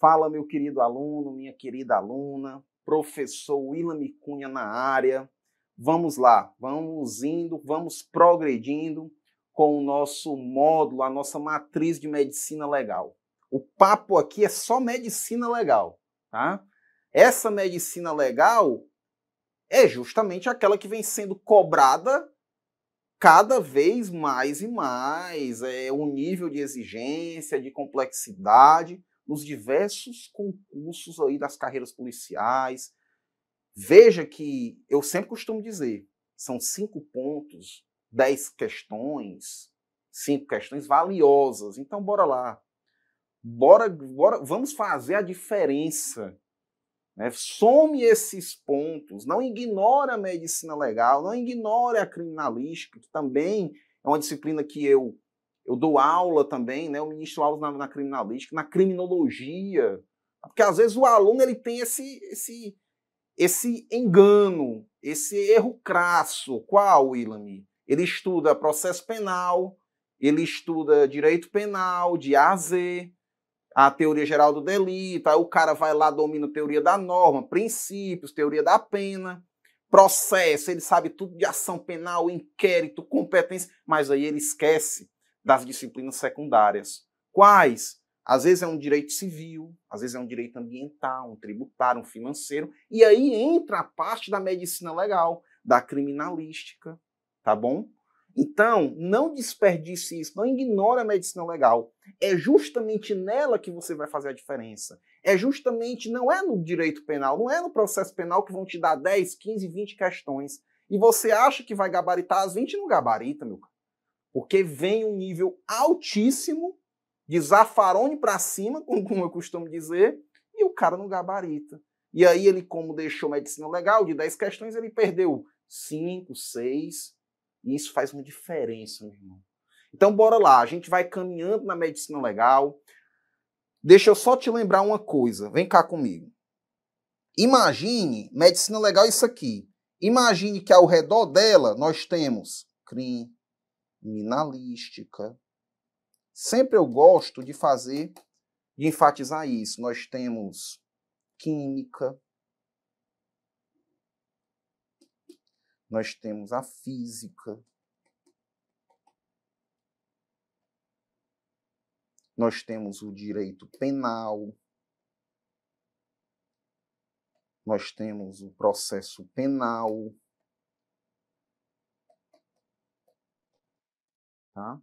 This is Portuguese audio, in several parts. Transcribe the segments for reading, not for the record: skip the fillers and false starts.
Fala, meu querido aluno, minha querida aluna, professor Willam Cunha na área. Vamos lá, vamos indo, vamos progredindo com o nosso módulo, a nossa matriz de medicina legal. O papo aqui é só medicina legal, tá? Essa medicina legal é justamente aquela que vem sendo cobrada cada vez mais e mais, o nível de exigência, de complexidade nos diversos concursos aí das carreiras policiais. Veja que eu sempre costumo dizer, são 5 pontos, 10 questões, 5 questões valiosas. Então bora lá. Bora, vamos fazer a diferença. Né? Some esses pontos, não ignore a medicina legal, não ignore a criminalística, que também é uma disciplina que eu dou aula também, né? Eu ministro aulas na criminalística, na criminologia, porque às vezes o aluno ele tem esse engano, esse erro crasso. Qual, Willam? Ele estuda processo penal, ele estuda direito penal, de A a Z, a teoria geral do delito, aí o cara vai lá, domina a teoria da norma, princípios, teoria da pena, processo, ele sabe tudo de ação penal, inquérito, competência, mas aí ele esquece das disciplinas secundárias. Quais? Às vezes é um direito civil, às vezes é um direito ambiental, um tributário, um financeiro, e aí entra a parte da medicina legal, da criminalística, tá bom? Então, não desperdice isso, não ignore a medicina legal. É justamente nela que você vai fazer a diferença. É justamente, não é no direito penal, não é no processo penal que vão te dar 10, 15, 20 questões. E você acha que vai gabaritar as 20 e não gabarita, meu cara. Porque vem um nível altíssimo, de zafarone para cima, como eu costumo dizer, e o cara não gabarita. E aí ele, como deixou medicina legal, de 10 questões, ele perdeu 5, 6... E isso faz uma diferença, meu irmão. Então, bora lá. A gente vai caminhando na medicina legal. Deixa eu só te lembrar uma coisa. Vem cá comigo. Imagine, medicina legal é isso aqui. Imagine que ao redor dela nós temos criminalística. Sempre eu gosto de enfatizar isso. Nós temos química. Nós temos a física. Nós temos o direito penal. Nós temos o processo penal. Tá?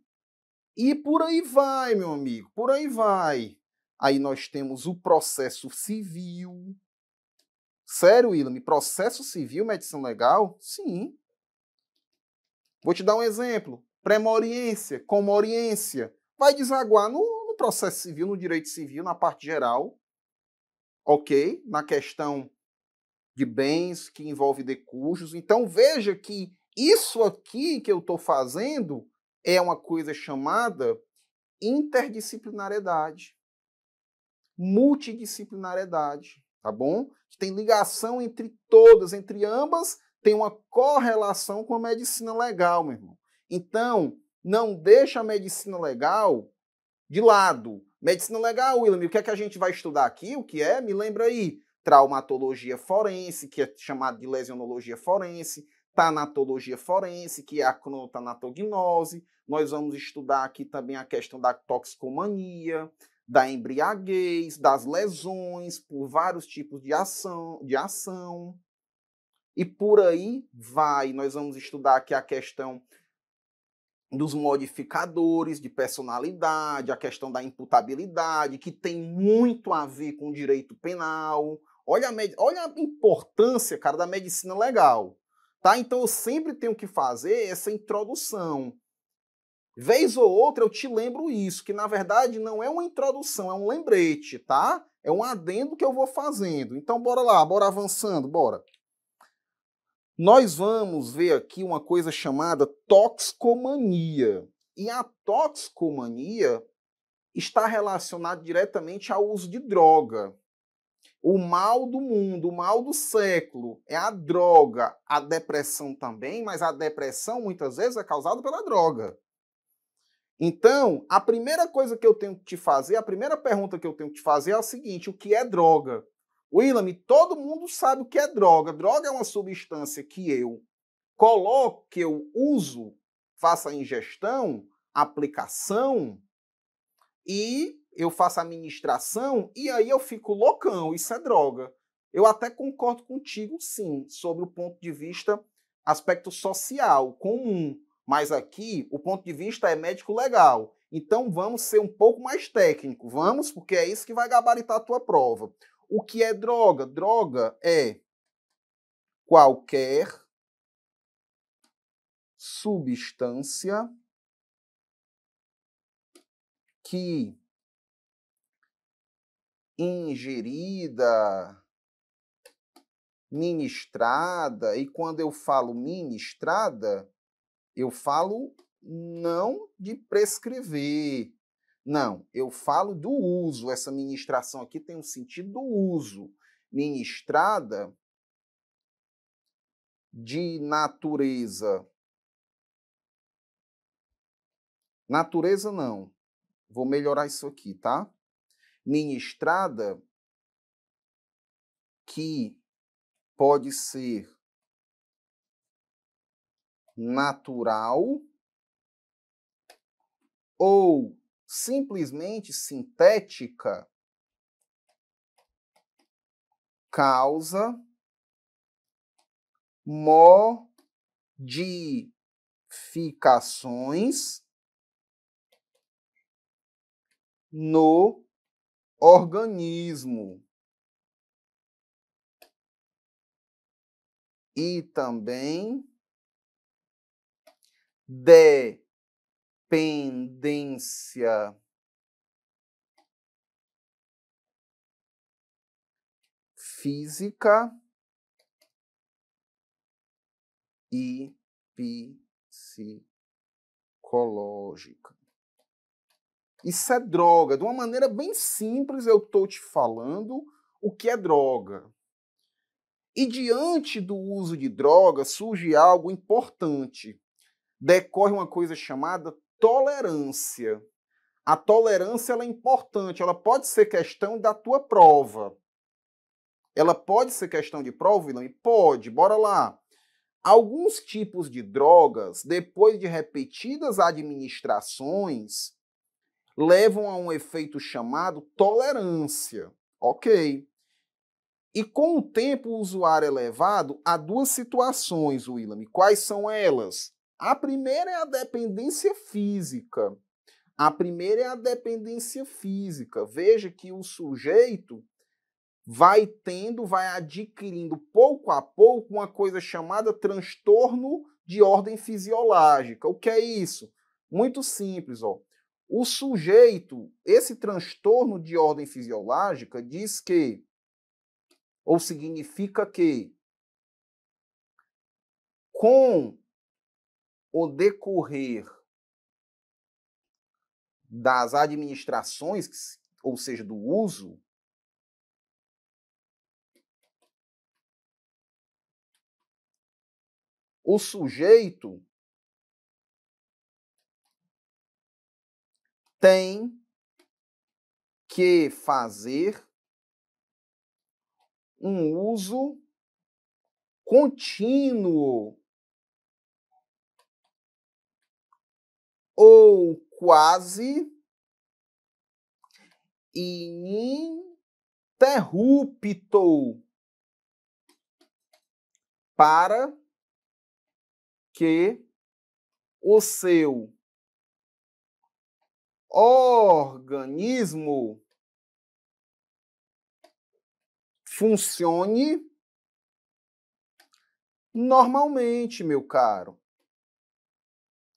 E por aí vai, meu amigo, por aí vai. Aí nós temos o processo civil. Sério, Willam? Processo civil, medicina legal? Sim. Vou te dar um exemplo. Pré-moriência, comoriência. Vai desaguar no processo civil, no direito civil, na parte geral. Ok? Na questão de bens que envolve decujos. Então, veja que isso aqui que eu estou fazendo é uma coisa chamada interdisciplinariedade, multidisciplinariedade, tá bom? Tem ligação entre todas, entre ambas, tem uma correlação com a medicina legal, meu irmão. Então, não deixa a medicina legal de lado. Medicina legal, Willam, o que é que a gente vai estudar aqui? O que é? Me lembra aí. Traumatologia forense, que é chamado de lesionologia forense, tanatologia forense, que é a cronotanatognose. Nós vamos estudar aqui também a questão da toxicomania, da embriaguez, das lesões por vários tipos de ação. E por aí vai. Nós vamos estudar aqui a questão dos modificadores de personalidade, a questão da imputabilidade, que tem muito a ver com o direito penal. Olha a importância, cara, da medicina legal. Tá? Então eu sempre tenho que fazer essa introdução. Vez ou outra eu te lembro isso, que na verdade não é uma introdução, é um lembrete, tá? É um adendo que eu vou fazendo. Então bora lá, bora avançando, bora. Nós vamos ver aqui uma coisa chamada toxicomania. E a toxicomania está relacionada diretamente ao uso de droga. O mal do mundo, o mal do século é a droga, a depressão também, mas a depressão muitas vezes é causada pela droga. Então, a primeira coisa que eu tenho que te fazer, a primeira pergunta que eu tenho que te fazer é a seguinte: o que é droga? William, todo mundo sabe o que é droga. Droga é uma substância que eu coloco, que eu uso, faço a ingestão, aplicação, e eu faço a administração, e aí eu fico loucão, isso é droga. Eu até concordo contigo, sim, sobre o ponto de vista, aspecto social, comum. Mas aqui, o ponto de vista é médico-legal. Então, vamos ser um pouco mais técnico, vamos, porque é isso que vai gabaritar a tua prova. O que é droga? Droga é qualquer substância que ingerida, ministrada, e quando eu falo ministrada, eu falo não de prescrever. Não, eu falo do uso. Essa ministração aqui tem um sentido do uso. Ministrada de natureza. Natureza não. Vou melhorar isso aqui, tá? Ministrada que pode ser natural ou simplesmente sintética, causa modificações no organismo e também dependência física e psicológica. Isso é droga. De uma maneira bem simples, eu estou te falando o que é droga. E diante do uso de drogas surge algo importante. Decorre uma coisa chamada tolerância. A tolerância ela é importante, ela pode ser questão da tua prova. Ela pode ser questão de prova, William? Pode, bora lá. Alguns tipos de drogas, depois de repetidas administrações, levam a um efeito chamado tolerância. Ok. E com o tempo o usuário é levado a duas situações, William. Quais são elas? A primeira é a dependência física. A primeira é a dependência física. Veja que o sujeito vai adquirindo pouco a pouco uma coisa chamada transtorno de ordem fisiológica. O que é isso? Muito simples, ó. O sujeito, esse transtorno de ordem fisiológica diz que, ou significa que, com o decorrer das administrações, ou seja, do uso, o sujeito tem que fazer um uso contínuo ou quase ininterrupto para que o seu organismo funcione normalmente, meu caro.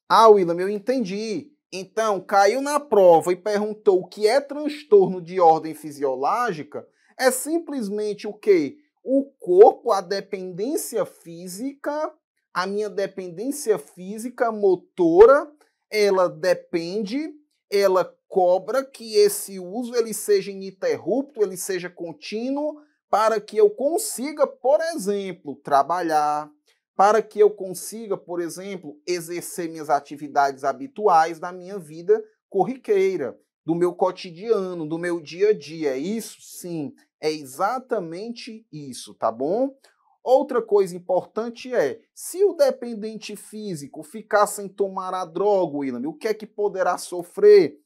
Ah, William, eu entendi. Então, caiu na prova e perguntou o que é transtorno de ordem fisiológica, é simplesmente o quê? O corpo, a dependência física, a minha dependência física motora, ela depende, ela cobra que esse uso ele seja ininterrupto, ele seja contínuo, para que eu consiga, por exemplo, trabalhar, para que eu consiga, por exemplo, exercer minhas atividades habituais da minha vida corriqueira, do meu cotidiano, do meu dia a dia. É isso? Sim, é exatamente isso, tá bom? Outra coisa importante é, se o dependente físico ficar sem tomar a droga, William, o que é que poderá sofrer?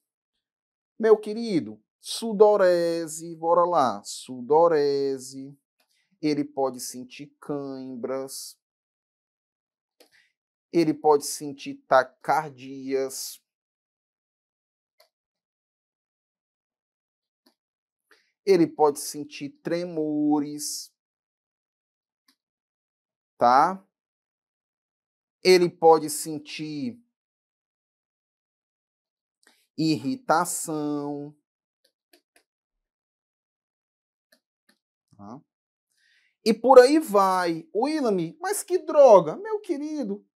Meu querido, sudorese, bora lá, sudorese, ele pode sentir cãibras, ele pode sentir taquicardias, ele pode sentir tremores, tá? Ele pode sentir irritação, tá? E por aí vai. William, mas que droga? Meu querido,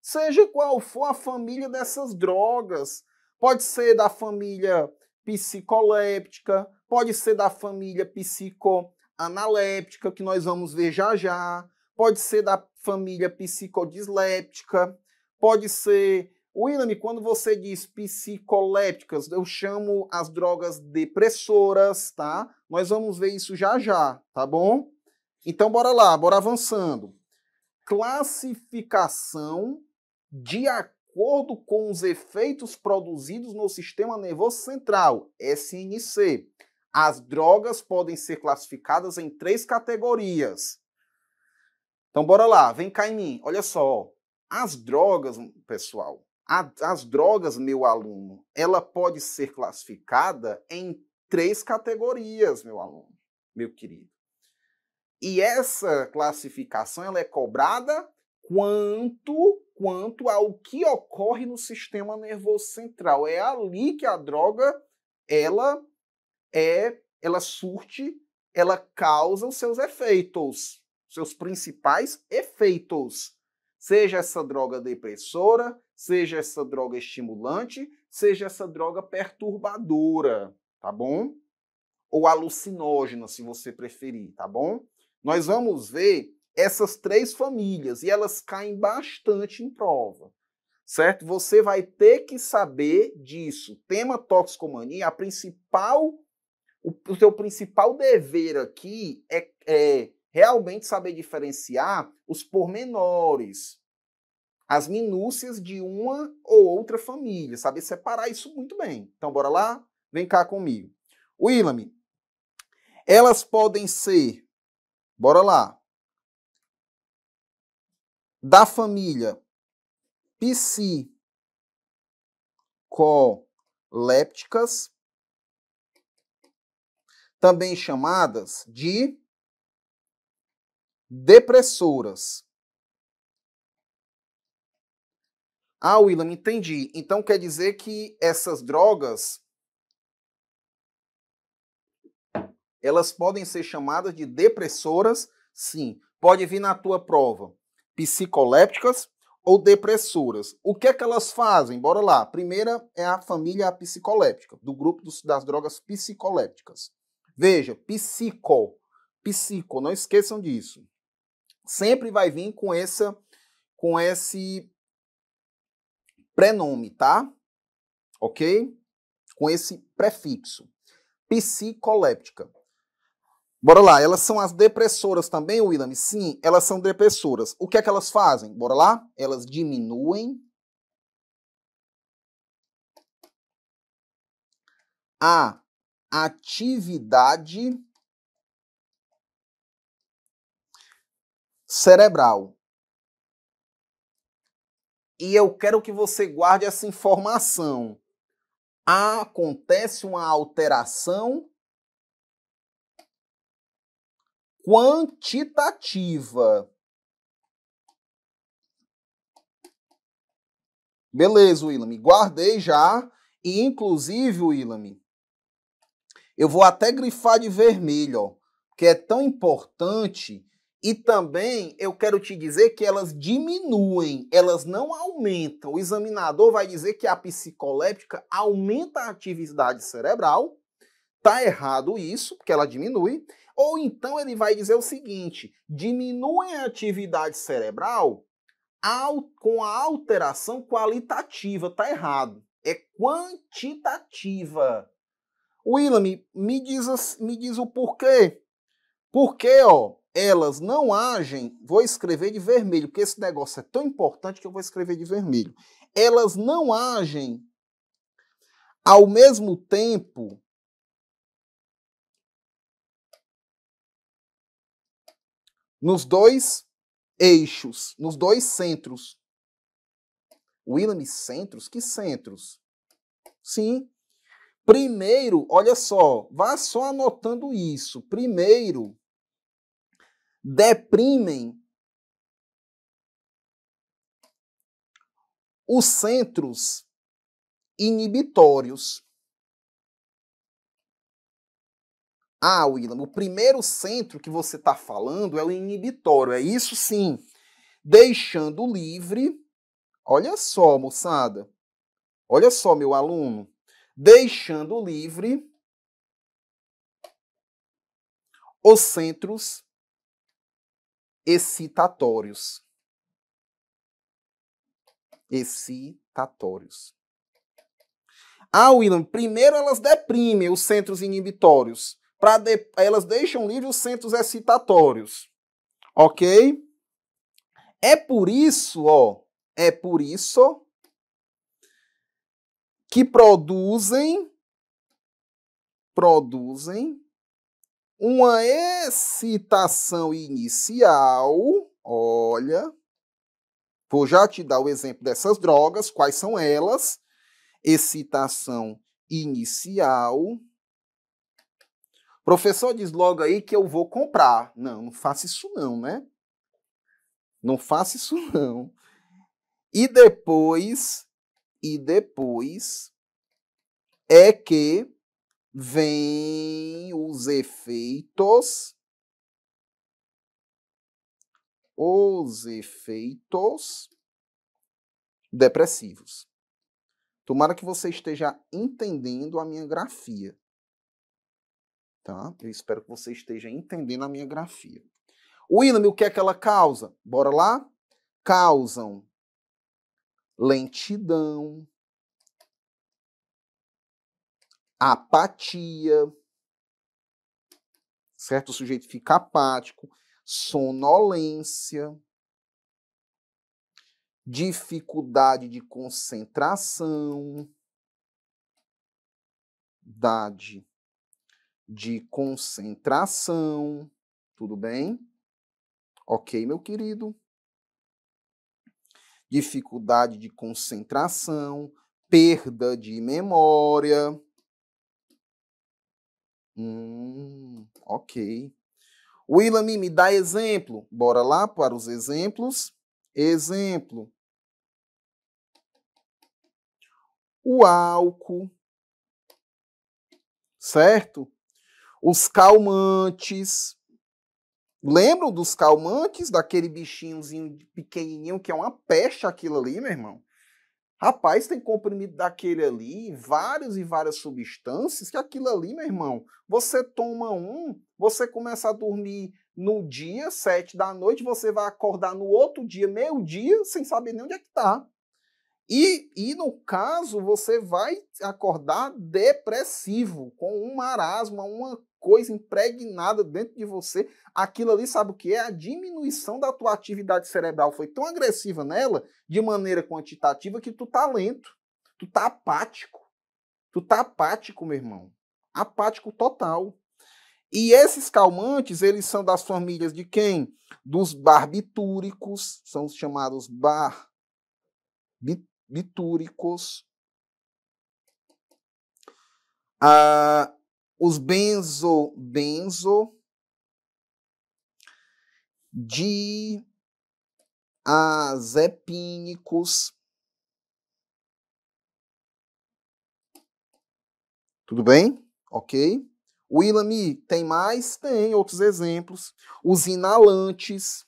seja qual for a família dessas drogas, pode ser da família psicoléptica, pode ser da família psicoanaléptica, que nós vamos ver já já, pode ser da família psicodisléptica, pode ser... William, quando você diz psicolépticas, eu chamo as drogas depressoras, tá? Nós vamos ver isso já já, tá bom? Então, bora lá, bora avançando. Classificação de acordo com os efeitos produzidos no sistema nervoso central, SNC. As drogas podem ser classificadas em 3 categorias. Então, bora lá, vem cá em mim. Olha só, as drogas, pessoal, as drogas, meu aluno, ela pode ser classificada em 3 categorias, meu aluno, meu querido. E essa classificação ela é cobrada quanto ao que ocorre no sistema nervoso central. É ali que a droga ela surte, ela causa os seus efeitos, seus principais efeitos. Seja essa droga depressora, seja essa droga estimulante, seja essa droga perturbadora, tá bom? Ou alucinógena, se você preferir, tá bom? Nós vamos ver essas 3 famílias e elas caem bastante em prova, certo? Você vai ter que saber disso. Tema toxicomania, o seu principal dever aqui é realmente saber diferenciar os pormenores, as minúcias de uma ou outra família, saber separar isso muito bem. Então, bora lá? Vem cá comigo. William, elas podem ser, bora lá, da família psicolépticas, também chamadas de depressoras. Ah, William, entendi. Então quer dizer que essas drogas elas podem ser chamadas de depressoras? Sim. Pode vir na tua prova psicolépticas ou depressoras. O que é que elas fazem? Bora lá. A primeira é a família psicoléptica, do grupo das drogas psicolépticas. Veja, psico, não esqueçam disso. Sempre vai vir com esse prenome, tá? Ok? Com esse prefixo. Psicoléptica. Bora lá, elas são as depressoras também, William? Sim, elas são depressoras. O que é que elas fazem? Bora lá? Elas diminuem a atividade cerebral. E eu quero que você guarde essa informação. Acontece uma alteração quantitativa. Beleza, William. Guardei já. E, inclusive, William, eu vou até grifar de vermelho, ó, que é tão importante. E também eu quero te dizer que elas diminuem, elas não aumentam. O examinador vai dizer que a psicoléptica aumenta a atividade cerebral, tá errado isso, porque ela diminui, ou então ele vai dizer o seguinte, diminui a atividade cerebral com a alteração qualitativa, tá errado. É quantitativa. William, me diz o porquê. Porque, ó, elas não agem, vou escrever de vermelho, porque esse negócio é tão importante que eu vou escrever de vermelho. Elas não agem ao mesmo tempo nos dois eixos, nos dois centros. William, centros? Que centros? Sim. Primeiro, olha só, vá só anotando isso. Primeiro, deprimem os centros inibitórios. Ah, William, o primeiro centro que você está falando é o inibitório, é isso sim. Deixando livre, olha só, moçada, olha só, meu aluno, deixando livre os centros excitatórios. Excitatórios. Ah, William, primeiro elas deprimem os centros inibitórios, elas deixam livre os centros excitatórios, ok? É por isso, ó, é por isso que produzem uma excitação inicial, olha, vou já te dar o exemplo dessas drogas, quais são elas? Excitação inicial. Professor, diz logo aí que eu vou comprar. Não, não faça isso não, né? Não faça isso não. E depois é que vem os efeitos depressivos. Tomara que você esteja entendendo a minha grafia. Tá? Eu espero que você esteja entendendo a minha grafia. William, o que é que ela causa? Bora lá? Causam lentidão, apatia, certo? O sujeito fica apático, sonolência, dificuldade de concentração, tudo bem? Ok, meu querido? Dificuldade de concentração, perda de memória. Ok. William, me dá exemplo. Bora lá para os exemplos. Exemplo. O álcool, certo? Os calmantes. Lembram dos calmantes, daquele bichinhozinho pequenininho que é uma peste aquilo ali, meu irmão? Rapaz, tem comprimido daquele ali, várias e várias substâncias, que aquilo ali, meu irmão, você toma você começa a dormir no dia, 7 da noite, você vai acordar no outro dia, meio-dia, sem saber nem onde é que tá. E no caso, você vai acordar depressivo, com um marasmo, uma coisa impregnada dentro de você. Aquilo ali, sabe o que é? A diminuição da tua atividade cerebral foi tão agressiva nela, de maneira quantitativa, que tu tá lento, tu tá apático. Tu tá apático, meu irmão. Apático total. E esses calmantes, eles são das famílias de quem? Dos barbitúricos, são os chamados barbitúricos. Os benzodiazepínicos. Tudo bem? Ok? William, tem mais? Tem outros exemplos. Os inalantes.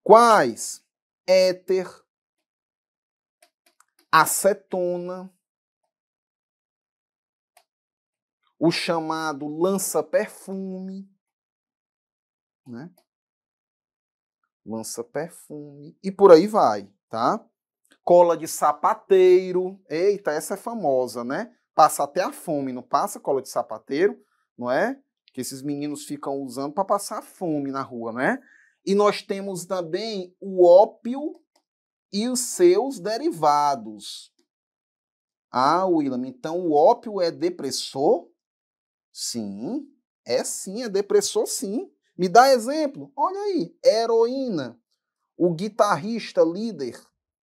Quais? Éter, acetona. o chamado lança-perfume, né? Lança-perfume, e por aí vai, tá? Cola de sapateiro, eita, essa é famosa, né? Passa até a fome, não passa cola de sapateiro, não é? Que esses meninos ficam usando para passar fome na rua, né? E nós temos também o ópio e os seus derivados. Ah, William, então o ópio é depressor? Sim, é depressor sim. Me dá exemplo? Olha aí, heroína. O guitarrista líder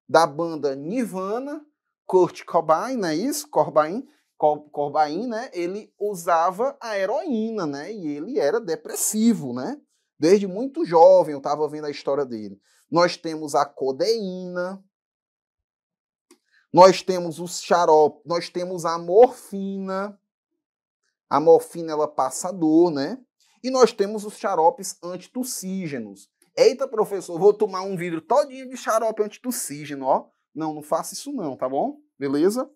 da banda Nirvana, Kurt Cobain, não é isso? Cobain, né? Ele usava a heroína, né? E ele era depressivo, né? Desde muito jovem, eu estava vendo a história dele. Nós temos a codeína, nós temos os xarope, nós temos a morfina. A morfina, ela passa dor, né? E nós temos os xaropes antitussígenos. Eita, professor, vou tomar um vidro todinho de xarope antitussígeno, ó. Não, não faça isso não, tá bom? Beleza?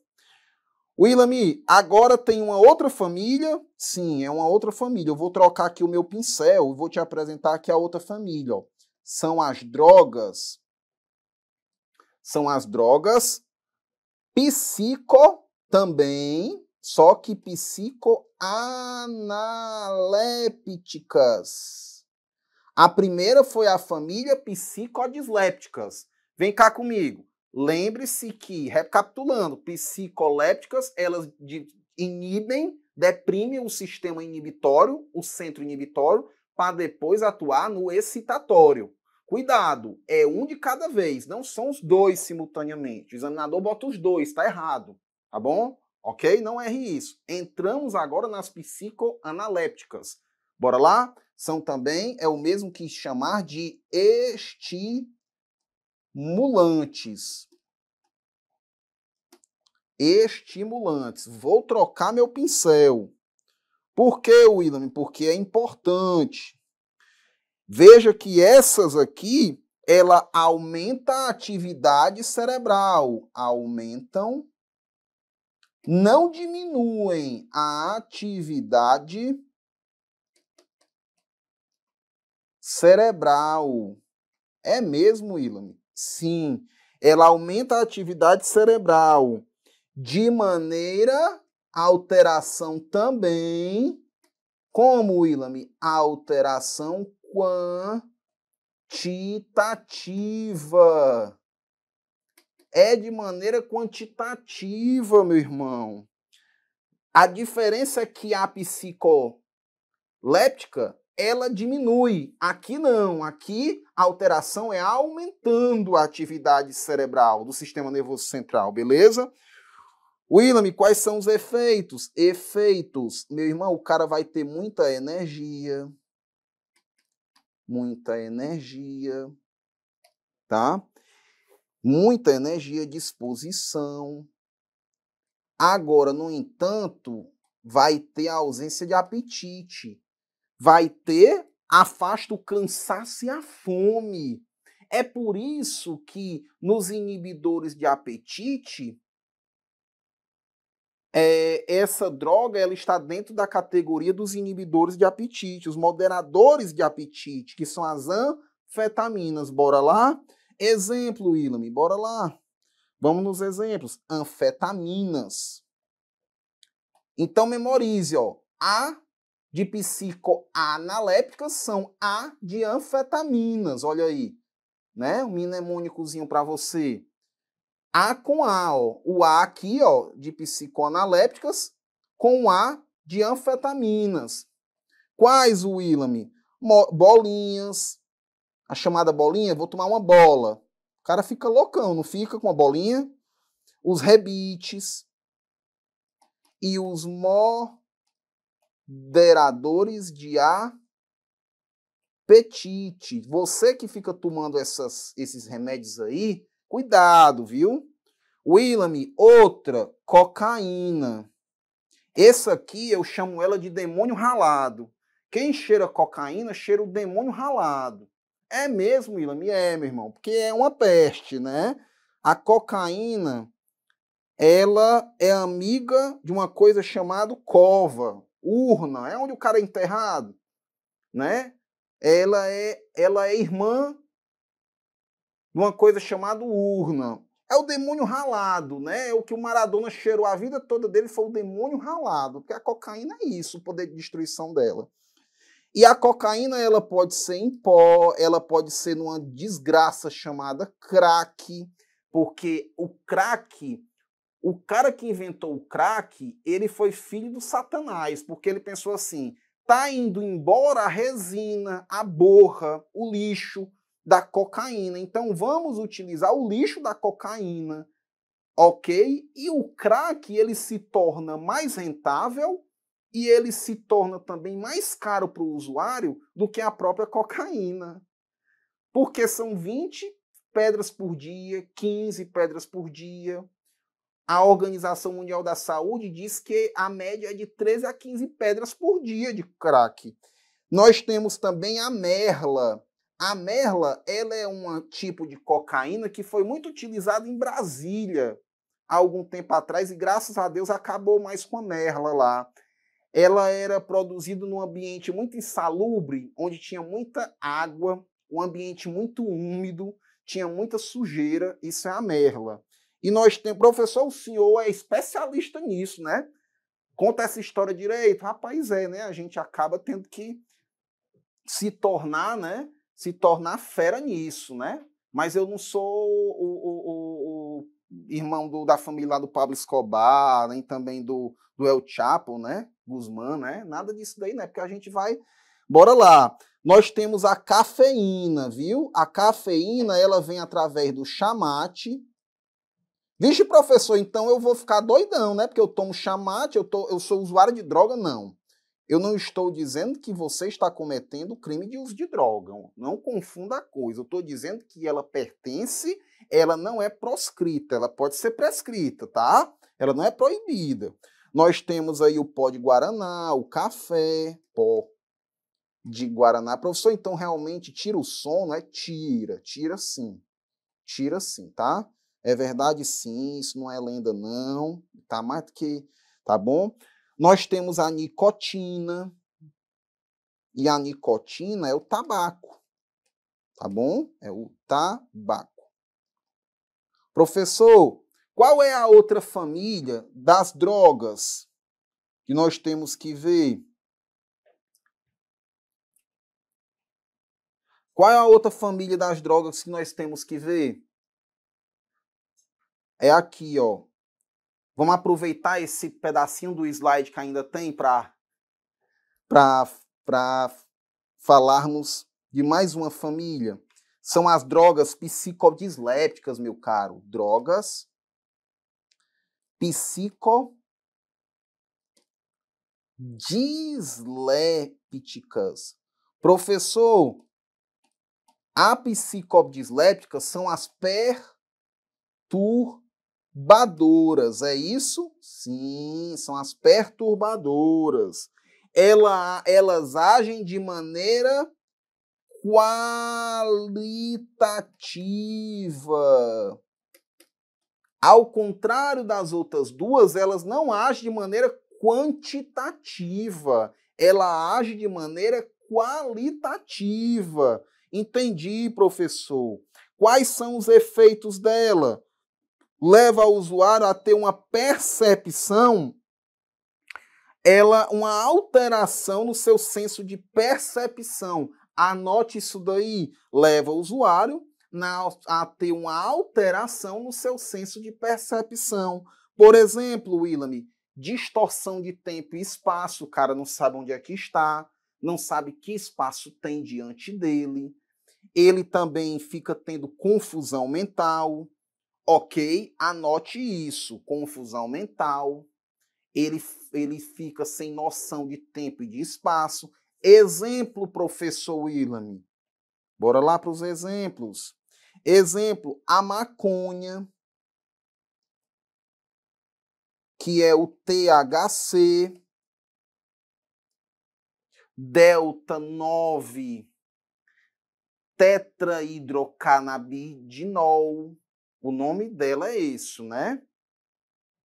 William, agora tem uma outra família. Sim, é uma outra família. Eu vou trocar aqui o meu pincel e vou te apresentar aqui a outra família, ó. São as drogas. São as drogas psico também, só que psicoanalépticas. A primeira foi a família psicodislépticas. Vem cá comigo. Lembre-se que, recapitulando, psicolépticas, elas inibem, deprimem o sistema inibitório, o centro inibitório, para depois atuar no excitatório. Cuidado, é um de cada vez, não são os dois simultaneamente. O examinador bota os dois, tá errado, tá bom? Ok? Não erre isso. Entramos agora nas psicoanalépticas. Bora lá? São também, é o mesmo que chamar de estimulantes. Estimulantes. Vou trocar meu pincel. Por que, William? Porque é importante. Veja que essas aqui, ela aumenta a atividade cerebral. Aumentam, não diminuem a atividade cerebral. É mesmo, William? Sim, ela aumenta a atividade cerebral de maneira alteração também, como, William? Alteração quantitativa. É de maneira quantitativa, meu irmão. A diferença é que a psicoléptica, ela diminui. Aqui não. Aqui a alteração é aumentando a atividade cerebral do sistema nervoso central, beleza? William, quais são os efeitos? Efeitos. Meu irmão, o cara vai ter muita energia, tá? Muita energia, disposição. Agora, no entanto, vai ter a ausência de apetite. Vai ter, afasta o cansaço e a fome. É por isso que nos inibidores de apetite, essa droga ela está dentro da categoria dos inibidores de apetite, os moderadores de apetite, que são as anfetaminas. Bora lá? Exemplo, William, bora lá. Vamos nos exemplos. Anfetaminas. Então, memorize, ó. A de psicoanalépticas são A de anfetaminas. Olha aí, né? Um mnemônicozinho para você. A com A, ó. O A aqui, ó, de psicoanalépticas, com A de anfetaminas. Quais, William? Bolinhas. A chamada bolinha, vou tomar uma bola. O cara fica loucão, não fica com a bolinha? Os rebites e os moderadores de apetite. Você que fica tomando esses remédios aí, cuidado, viu? William, outra, cocaína. Essa aqui eu chamo ela de demônio ralado. Quem cheira cocaína, cheira o demônio ralado. É mesmo, William? É, meu irmão, porque é uma peste, né? A cocaína, ela é amiga de uma coisa chamada cova. Urna é onde o cara é enterrado, né? Ela é irmã de uma coisa chamada urna. É o demônio ralado, né? É o que o Maradona cheirou a vida toda dele foi o demônio ralado, porque a cocaína é isso, o poder de destruição dela. E a cocaína, ela pode ser em pó, ela pode ser numa desgraça chamada crack, porque o crack, o cara que inventou o crack, ele foi filho do Satanás, porque ele pensou assim, tá indo embora a resina, a borra, o lixo da cocaína, então vamos utilizar o lixo da cocaína, ok? E o crack, ele se torna mais rentável e ele se torna também mais caro para o usuário do que a própria cocaína. Porque são 20 pedras por dia, 15 pedras por dia. A Organização Mundial da Saúde diz que a média é de 13 a 15 pedras por dia de crack. Nós temos também a merla. A merla, ela é um tipo de cocaína que foi muito utilizada em Brasília há algum tempo atrás e graças a Deus acabou mais com a merla lá. Ela era produzida num ambiente muito insalubre, onde tinha muita água, um ambiente muito úmido, tinha muita sujeira, isso é a merla. E nós temos, professor, o senhor é especialista nisso, né? Conta essa história direito. Rapaz, né? A gente acaba tendo que se tornar, né? Se tornar fera nisso, né? Mas eu não sou o irmão da família lá do Pablo Escobar, nem também do El Chapo, né? Guzmán, né? Nada disso daí, né? Porque a gente vai... Bora lá. Nós temos a cafeína, viu? A cafeína, ela vem através do chamate. Vixe, professor, então eu vou ficar doidão, né? Porque eu tomo chamate, eu sou usuário de droga? Não. Eu não estou dizendo que você está cometendo crime de uso de droga. Não confunda a coisa. Eu estou dizendo que ela pertence, ela não é proscrita, ela pode ser prescrita, tá? Ela não é proibida. Nós temos aí o pó de guaraná, o café, pó de guaraná. Professor, então realmente tira o sono? Tira sim, tá? É verdade sim, isso não é lenda não, tá mais do que, tá bom? Nós temos a nicotina, e a nicotina é o tabaco, tá bom? É o tabaco. Professor, qual é a outra família das drogas que nós temos que ver? Qual é a outra família das drogas que nós temos que ver? É aqui, ó. Vamos aproveitar esse pedacinho do slide que ainda tem para falarmos de mais uma família. São as drogas psicodislépticas, meu caro. Drogas psicodislépticas. Professor, a psicodislépticas são as perturbadoras, é isso? Sim, são as perturbadoras. Elas agem de maneira qualitativa. Ao contrário das outras duas, elas não agem de maneira quantitativa. Ela age de maneira qualitativa. Entendi, professor. Quais são os efeitos dela? Leva o usuário a ter uma percepção, uma alteração no seu senso de percepção. Anote isso daí. Leva o usuário a ter uma alteração no seu senso de percepção. Por exemplo, Willamy, distorção de tempo e espaço. O cara não sabe onde é que está, não sabe que espaço tem diante dele. Ele também fica tendo confusão mental. Ok, anote isso, confusão mental. Ele fica sem noção de tempo e de espaço. Exemplo, professor Willamy. Bora lá para os exemplos. Exemplo, a maconha, que é o THC, delta 9 tetrahidrocannabinol. O nome dela é esse, né?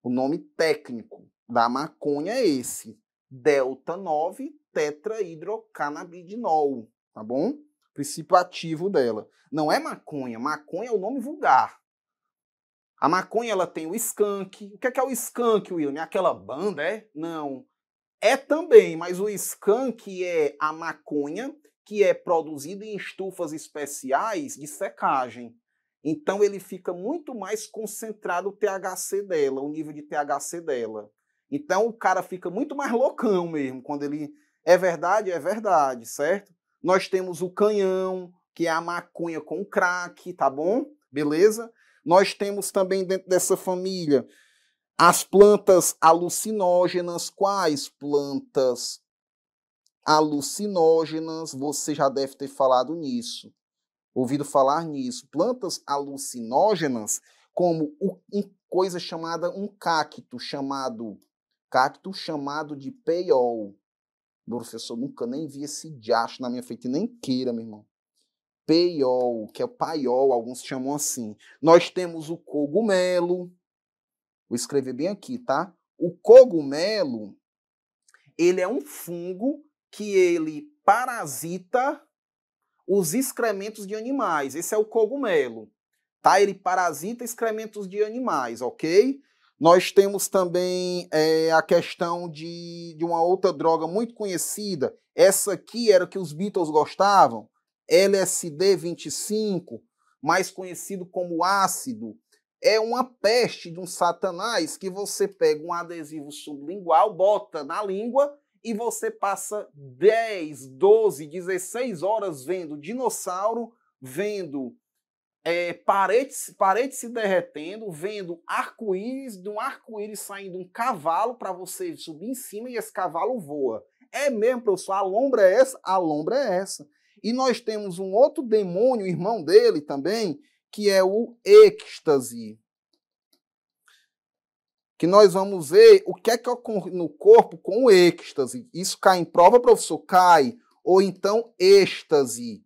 O nome técnico da maconha é esse, delta 9 tetrahidrocannabidinol, tá bom? Princípio ativo dela. Não é maconha, maconha é o nome vulgar. A maconha, ela tem o skunk. O que é o skunk, William? É aquela banda, é? Não. É também, mas o skunk é a maconha que é produzida em estufas especiais de secagem. Então ele fica muito mais concentrado o THC dela, o nível de THC dela. Então o cara fica muito mais loucão mesmo, quando ele... é verdade, certo? Nós temos o canhão, que é a maconha com crack, tá bom? Beleza? Nós temos também dentro dessa família as plantas alucinógenas. Quais plantas alucinógenas? Você já deve ter falado nisso, ouvido falar nisso. Plantas alucinógenas, como coisa chamada um cacto chamado de peiol. Professor, nunca nem vi esse diacho na minha frente, nem queira, meu irmão. Peiol, que é o paiol, alguns chamam assim. Nós temos o cogumelo. Vou escrever bem aqui, tá? O cogumelo, ele é um fungo que ele parasita os excrementos de animais. Esse é o cogumelo, tá? Ele parasita excrementos de animais, ok? Nós temos também a questão de uma outra droga muito conhecida. Essa aqui era que os Beatles gostavam, LSD-25, mais conhecido como ácido. É uma peste de um satanás que você pega um adesivo sublingual, bota na língua e você passa 10, 12, 16 horas vendo dinossauro, vendo parede se derretendo, vendo arco-íris, de um arco-íris saindo um cavalo para você subir em cima e esse cavalo voa. É mesmo, professor? A lombra é essa? A lombra é essa. E nós temos um outro demônio, irmão dele também, que é o êxtase. Que nós vamos ver o que é que ocorre no corpo com o êxtase. Isso cai em prova, professor? Cai. Ou então êxtase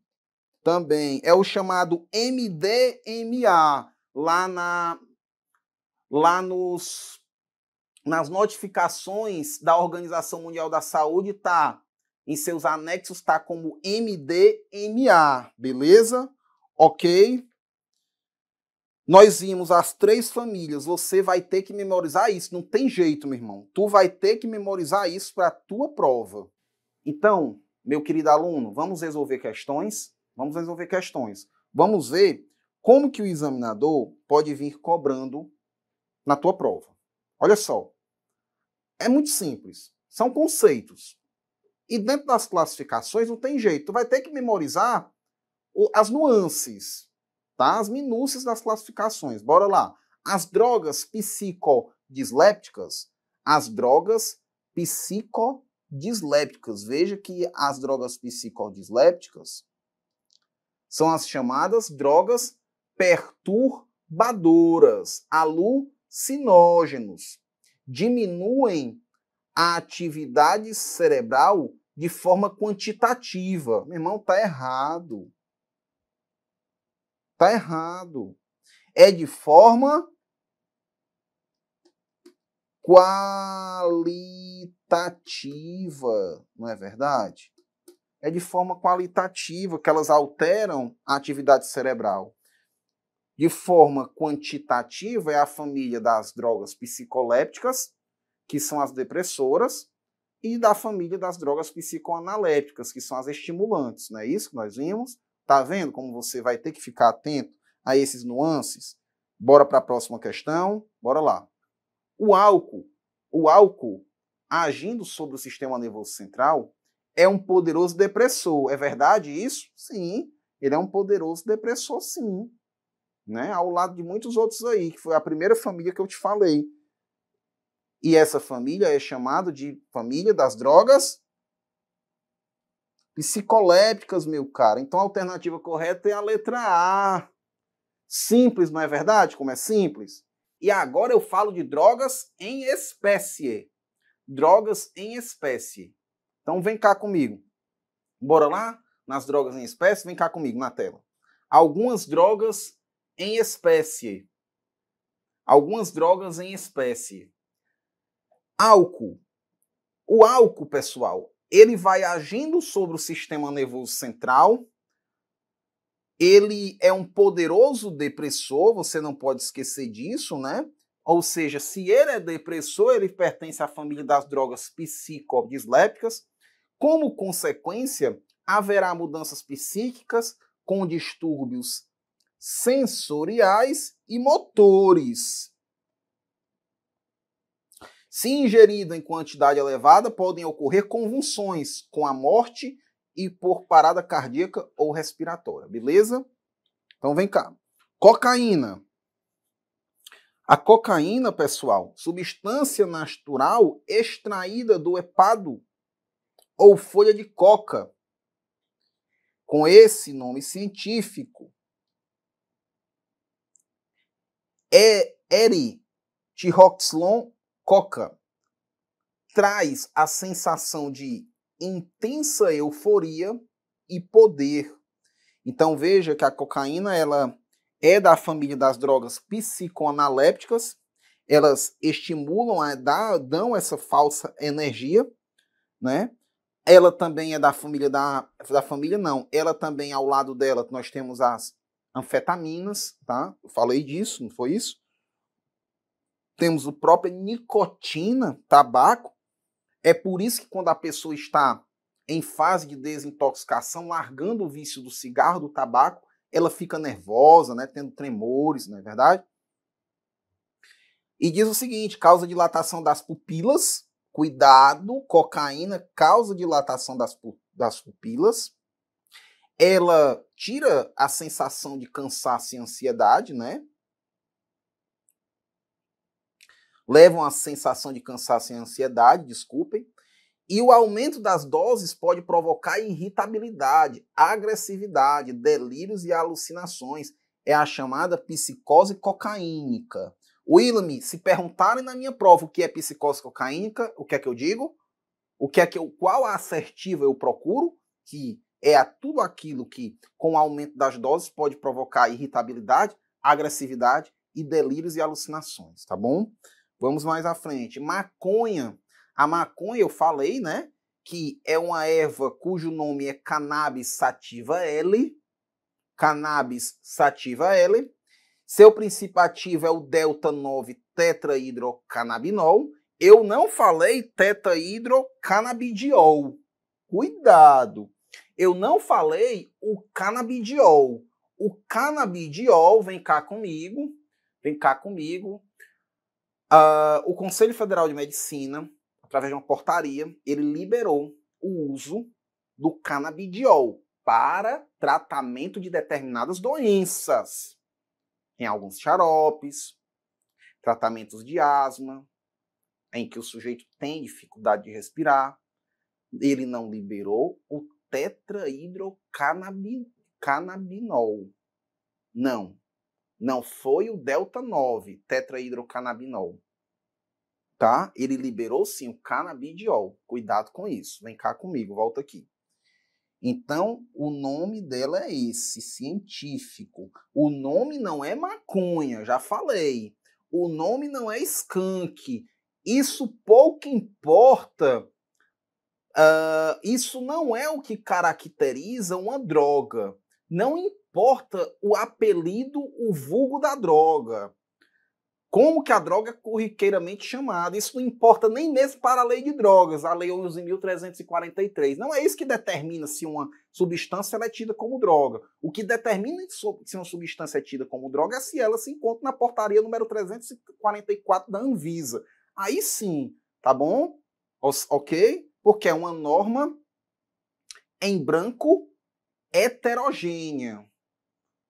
também. É o chamado MDMA. Nas notificações da Organização Mundial da Saúde, tá, em seus anexos, está como MDMA, beleza? Ok? Nós vimos as 3 famílias, você vai ter que memorizar isso, não tem jeito, meu irmão. Tu vai ter que memorizar isso para a tua prova. Então, meu querido aluno, vamos resolver questões? Vamos resolver questões. Vamos ver como que o examinador pode vir cobrando na tua prova. Olha só, é muito simples, são conceitos. E dentro das classificações não tem jeito, tu vai ter que memorizar as nuances, tá? As minúcias das classificações. Bora lá. As drogas psicodislépticas, veja que as drogas psicodislépticas são as chamadas drogas perturbadoras, alucinógenos. Diminuem a atividade cerebral de forma quantitativa. Meu irmão, tá errado. Tá errado. É de forma qualitativa, não é verdade? É de forma qualitativa que elas alteram a atividade cerebral. De forma quantitativa é a família das drogas psicolépticas, que são as depressoras, e da família das drogas psicoanalépticas, que são as estimulantes. Não é isso que nós vimos? Tá vendo como você vai ter que ficar atento a esses nuances? Bora para a próxima questão? Bora lá. O álcool, agindo sobre o sistema nervoso central, é um poderoso depressor. É verdade isso? Sim, ele é um poderoso depressor, sim. Né? Ao lado de muitos outros aí, que foi a primeira família que eu te falei. E essa família é chamada de família das drogas psicolépticas, meu cara. Então a alternativa correta é a letra A. Simples, não é verdade? Como é simples? E agora eu falo de drogas em espécie. Drogas em espécie. Então vem cá comigo. Bora lá? Nas drogas em espécie, vem cá comigo na tela. Algumas drogas em espécie. Algumas drogas em espécie. Álcool. O álcool, pessoal, ele vai agindo sobre o sistema nervoso central. Ele é um poderoso depressor, você não pode esquecer disso, né? Ou seja, se ele é depressor, ele pertence à família das drogas psicodislépticas. Como consequência, haverá mudanças psíquicas com distúrbios sensoriais e motores. Se ingerido em quantidade elevada, podem ocorrer convulsões com a morte e por parada cardíaca ou respiratória, beleza? Então vem cá. Cocaína. A cocaína, pessoal, substância natural extraída do hepado ou folha de coca. Com esse nome científico, é Erythroxylon coca. Traz a sensação de intensa euforia e poder. Então veja que a cocaína ela é da família das drogas psicoanalépticas. Elas estimulam, dão essa falsa energia, né? Ela também é da família ela também ao lado dela nós temos as anfetaminas, tá? Eu falei disso, não foi isso? Temos o próprio nicotina, tabaco. É por isso que quando a pessoa está em fase de desintoxicação, largando o vício do cigarro, do tabaco, ela fica nervosa, né, tendo tremores, não é verdade? E diz o seguinte, causa dilatação das pupilas. Cuidado, cocaína causa dilatação das pupilas. Ela tira a sensação de cansaço e ansiedade, né? Levam a sensação de cansaço e ansiedade, desculpem. E o aumento das doses pode provocar irritabilidade, agressividade, delírios e alucinações. É a chamada psicose cocaínica. William, se perguntarem na minha prova o que é psicose cocaínica, o que é que eu digo? Qual assertiva eu procuro? Que é tudo aquilo que, com o aumento das doses, pode provocar irritabilidade, agressividade e delírios e alucinações, tá bom? Vamos mais à frente. Maconha. A maconha, eu falei, né, que é uma erva cujo nome é Cannabis sativa L. Cannabis sativa L. Seu princípio ativo é o delta-9 tetrahidrocannabinol. Eu não falei tetrahidrocannabidiol. Cuidado. Eu não falei o cannabidiol. O cannabidiol, vem cá comigo. O Conselho Federal de Medicina, através de uma portaria, ele liberou o uso do canabidiol para tratamento de determinadas doenças. Em alguns xaropes, tratamentos de asma, em que o sujeito tem dificuldade de respirar. Ele não liberou o tetrahidrocannabinol. Não foi o delta-9 tetrahidrocannabinol. Tá? Ele liberou sim o canabidiol. Cuidado com isso. Vem cá comigo, volta aqui. Então, o nome dela é esse, científico. O nome não é maconha, já falei. O nome não é skunk. Isso pouco importa. Isso não é o que caracteriza uma droga. Não importa o apelido, o vulgo da droga. Como que a droga é corriqueiramente chamada. Isso não importa nem mesmo para a lei de drogas, a lei 11.343. Não é isso que determina se uma substância é tida como droga. O que determina se uma substância é tida como droga é se ela se encontra na portaria número 344 da Anvisa. Aí sim, tá bom? Ok? Porque é uma norma em branco heterogênea.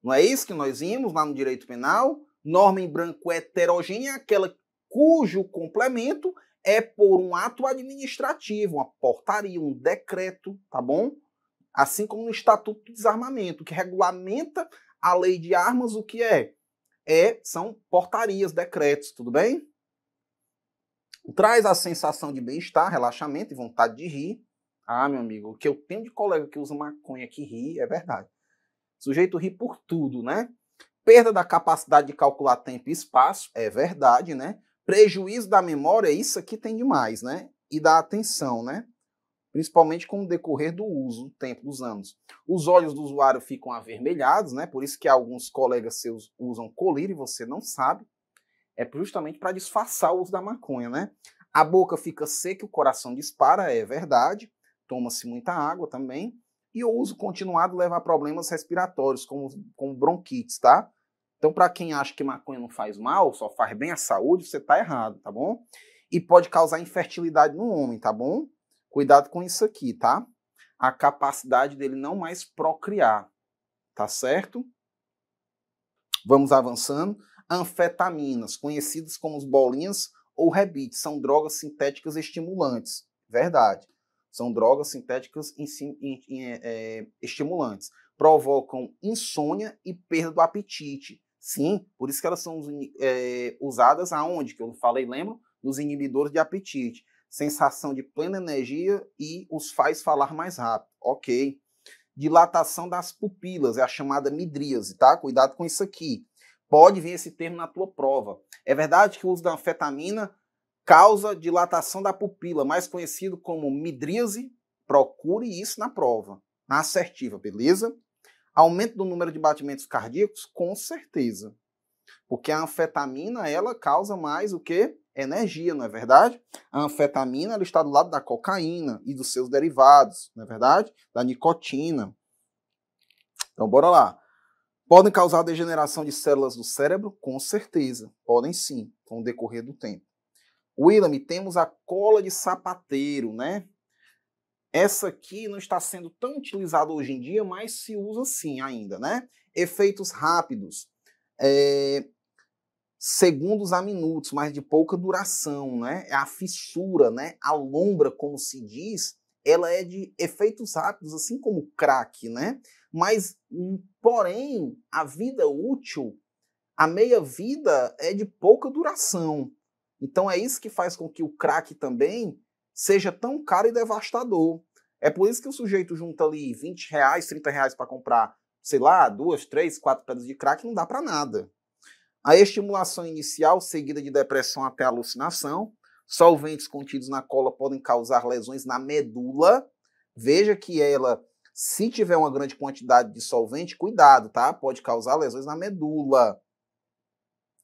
Não é isso que nós vimos lá no direito penal? Norma em branco heterogênea é aquela cujo complemento é por um ato administrativo, uma portaria, um decreto, tá bom? Assim como no Estatuto do Desarmamento, que regulamenta a lei de armas, o que é? São portarias, decretos, tudo bem? Traz a sensação de bem-estar, relaxamento e vontade de rir. Ah, meu amigo, o que eu tenho de colega que usa maconha que ri, é verdade. O sujeito ri por tudo, né? Perda da capacidade de calcular tempo e espaço, é verdade, né? Prejuízo da memória, isso aqui tem demais, né? e da atenção, né? Principalmente com o decorrer do uso, do tempo dos anos. Os olhos do usuário ficam avermelhados, né? Por isso que alguns colegas seus usam colírio e você não sabe. É justamente para disfarçar o uso da maconha, né? A boca fica seca, o coração dispara, é verdade. Toma-se muita água também. E o uso continuado leva a problemas respiratórios, como bronquites, tá? Então, para quem acha que maconha não faz mal, só faz bem à saúde, você tá errado, tá bom? E pode causar infertilidade no homem, tá bom? Cuidado com isso aqui, tá? A capacidade dele não mais procriar, tá certo? Vamos avançando. Anfetaminas, conhecidas como as bolinhas ou rebites, são drogas sintéticas estimulantes. Verdade. São drogas sintéticas estimulantes. Provocam insônia e perda do apetite. Sim, por isso que elas são usadas aonde? Que eu falei, lembro? Nos inibidores de apetite. Sensação de plena energia e os faz falar mais rápido. Ok. Dilatação das pupilas, é a chamada midríase, tá? Cuidado com isso aqui. Pode vir esse termo na tua prova. É verdade que o uso da anfetamina causa dilatação da pupila, mais conhecido como midríase. Procure isso na prova, na assertiva, beleza? Aumento do número de batimentos cardíacos? Com certeza. Porque a anfetamina, ela causa mais o quê? Energia, não é verdade? A anfetamina ela está do lado da cocaína e dos seus derivados, não é verdade? Da nicotina. Então, bora lá. Podem causar degeneração de células do cérebro? Com certeza. Podem sim, com o decorrer do tempo. William, temos a cola de sapateiro, né? Essa aqui não está sendo tão utilizada hoje em dia, mas se usa sim ainda, né? Efeitos rápidos. Segundos a minutos, mas de pouca duração, né? A fissura, né? A lombra, como se diz, ela é de efeitos rápidos, assim como o crack, né? Mas, porém, a vida útil, a meia-vida é de pouca duração. Então é isso que faz com que o crack também seja tão caro e devastador. É por isso que o sujeito junta ali R$20, R$30 para comprar, sei lá, 2, 3, 4 pedras de crack, não dá para nada. A estimulação inicial, seguida de depressão até alucinação. Solventes contidos na cola podem causar lesões na medula. Veja que ela, se tiver uma grande quantidade de solvente, cuidado, tá? Pode causar lesões na medula,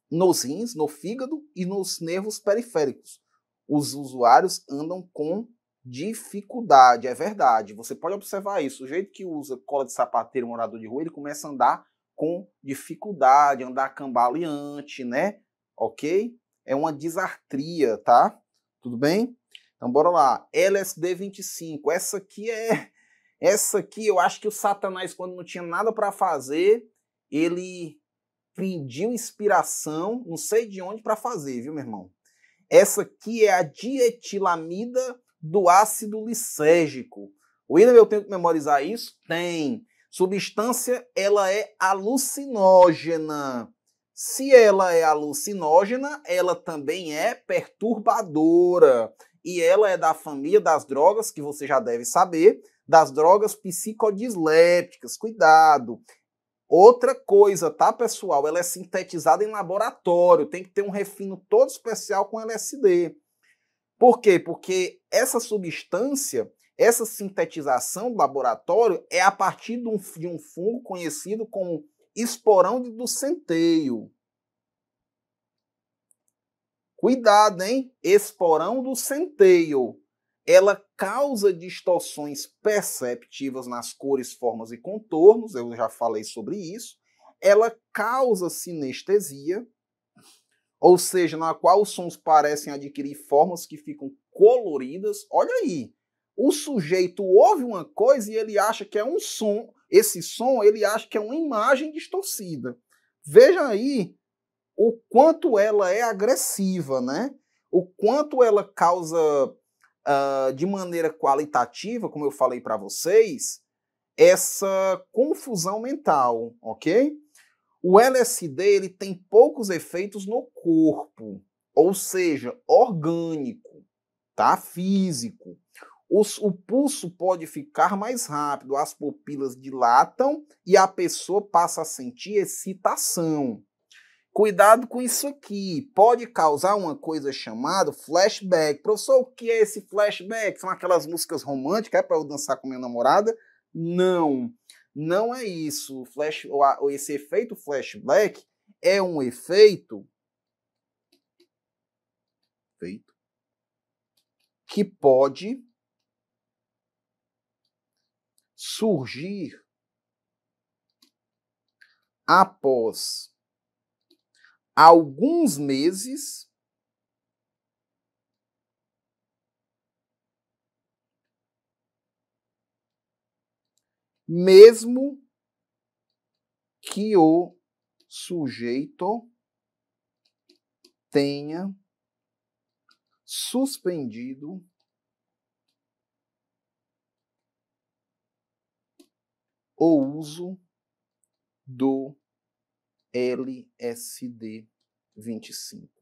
nos rins, no fígado e nos nervos periféricos. Os usuários andam com dificuldade, é verdade. Você pode observar isso. O jeito que usa cola de sapateiro, morador de rua, ele começa a andar com dificuldade, andar cambaleante, né? Ok? É uma disartria, tá? Tudo bem? Então, bora lá. LSD 25. Essa aqui eu acho que o Satanás, quando não tinha nada para fazer, ele pediu inspiração, não sei de onde, para fazer, viu, meu irmão? Essa aqui é a dietilamida do ácido lisérgico. William, eu tenho que memorizar isso? Tem. Substância, ela é alucinógena. Se ela é alucinógena, ela também é perturbadora. E ela é da família das drogas, que você já deve saber, das drogas psicodislépticas. Cuidado. Outra coisa, tá, pessoal? Ela é sintetizada em laboratório. Tem que ter um refino todo especial com LSD. Por quê? Porque essa substância, essa sintetização do laboratório é a partir de um fungo conhecido como esporão do centeio. Cuidado, hein? Esporão do centeio. Ela causa distorções perceptivas nas cores, formas e contornos, eu já falei sobre isso. Ela causa sinestesia, ou seja, na qual os sons parecem adquirir formas que ficam coloridas. Olha aí, o sujeito ouve uma coisa e ele acha que é um som, esse som ele acha que é uma imagem distorcida. Veja aí o quanto ela é agressiva, né? O quanto ela causa, de maneira qualitativa, como eu falei para vocês, essa confusão mental, ok? O LSD ele tem poucos efeitos no corpo, ou seja, orgânico, tá? Físico. O pulso pode ficar mais rápido, as pupilas dilatam e a pessoa passa a sentir excitação. Cuidado com isso aqui. Pode causar uma coisa chamada flashback. Professor, o que é esse flashback? São aquelas músicas românticas, é para eu dançar com minha namorada? Não, não é isso. Esse efeito flashback é um efeito que pode surgir após alguns meses mesmo que o sujeito tenha suspendido o uso do LSD-25,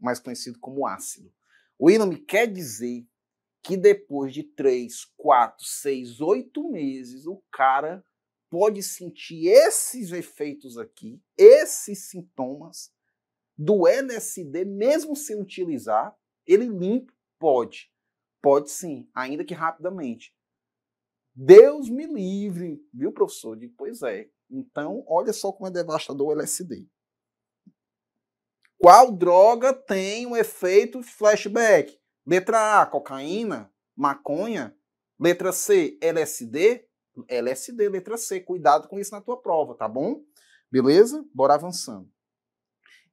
mais conhecido como ácido. William quer dizer que depois de 3, 4, 6, 8 meses, o cara pode sentir esses efeitos aqui, esses sintomas do LSD, mesmo sem utilizar, ele limpo? Pode. Pode sim, ainda que rapidamente. Deus me livre, viu, professor? Pois é. Então, olha só como é devastador o LSD. Qual droga tem um efeito flashback? Letra A, cocaína, maconha. Letra C, LSD. LSD, letra C. Cuidado com isso na tua prova, tá bom? Beleza? Bora avançando.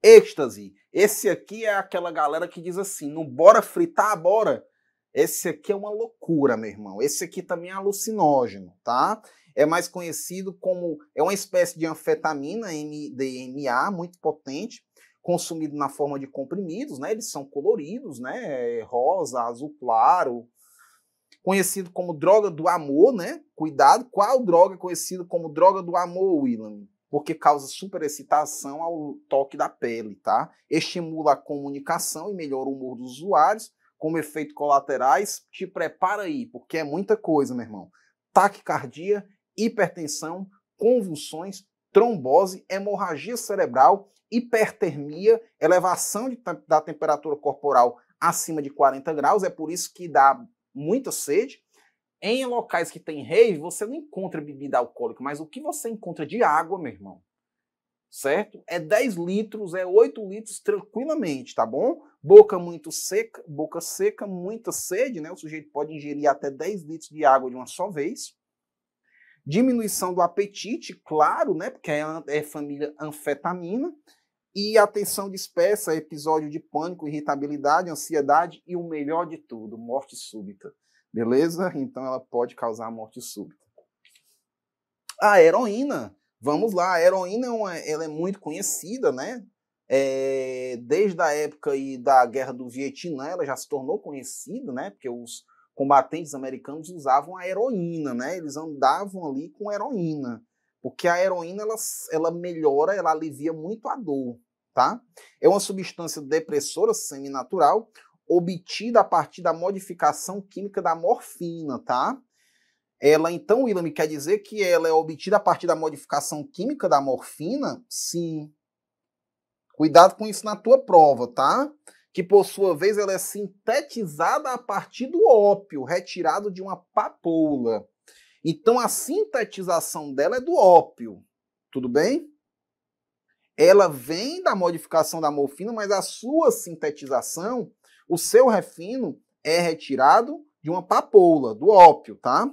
Êxtase. Esse aqui é aquela galera que diz assim, não bora fritar, bora. Esse aqui é uma loucura, meu irmão. Esse aqui também é alucinógeno, tá? É mais conhecido como... É uma espécie de anfetamina, MDMA, muito potente, consumido na forma de comprimidos, né? Eles são coloridos, né? Rosa, azul claro. Conhecido como droga do amor, né? Cuidado, qual droga é conhecida como droga do amor, William? Porque causa superexcitação ao toque da pele, tá? Estimula a comunicação e melhora o humor dos usuários. Como efeitos colaterais, te prepara aí, porque é muita coisa, meu irmão. Taquicardia, hipertensão, convulsões, trombose, hemorragia cerebral, hipertermia, elevação da temperatura corporal acima de 40 graus, é por isso que dá muita sede. Em locais que tem rave, você não encontra bebida alcoólica, mas o que você encontra de água, meu irmão, certo? É 10 litros, é 8 litros tranquilamente, tá bom? Boca muito seca, boca seca, muita sede, né? O sujeito pode ingerir até 10 litros de água de uma só vez. Diminuição do apetite, claro, né? Porque é família anfetamina. E atenção dispersa, episódio de pânico, irritabilidade, ansiedade e o melhor de tudo, morte súbita. Beleza? Então ela pode causar morte súbita. A heroína, vamos lá, a heroína ela é muito conhecida, né? Desde a época da Guerra do Vietnã, ela já se tornou conhecida, né? Porque os combatentes americanos usavam a heroína, né? Eles andavam ali com heroína. Porque a heroína, ela melhora, ela alivia muito a dor, tá? É uma substância depressora seminatural obtida a partir da modificação química da morfina, tá? Ela, então, William, quer dizer que ela é obtida a partir da modificação química da morfina? Sim. Cuidado com isso na tua prova, tá? Que, por sua vez, ela é sintetizada a partir do ópio, retirado de uma papoula. Então, a sintetização dela é do ópio, tudo bem? Ela vem da modificação da morfina, mas a sua sintetização, o seu refino, é retirado de uma papoula, do ópio, tá?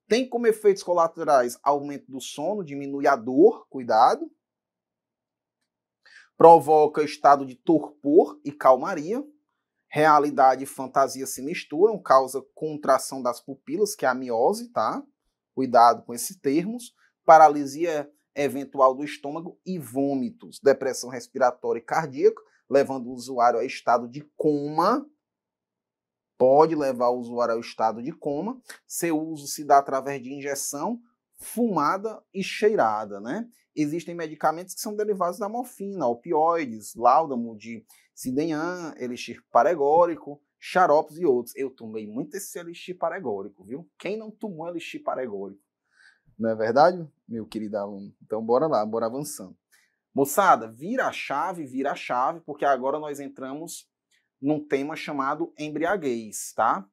Tem como efeitos colaterais aumento do sono, diminui a dor, cuidado. Provoca estado de torpor e calmaria. Realidade e fantasia se misturam, causa contração das pupilas, que é a miose, tá? Cuidado com esses termos. Paralisia eventual do estômago e vômitos. Depressão respiratória e cardíaca, levando o usuário a estado de coma. Pode levar o usuário ao estado de coma. Seu uso se dá através de injeção, fumada e cheirada, né? Existem medicamentos que são derivados da morfina, opioides, láudamo de Cidenham, elixir paregórico, xaropes e outros. Eu tomei muito esse elixir paregórico, viu? Quem não tomou elixir paregórico? Não é verdade, meu querido aluno? Então, bora lá, bora avançando. Moçada, vira a chave, porque agora nós entramos num tema chamado embriaguez, tá?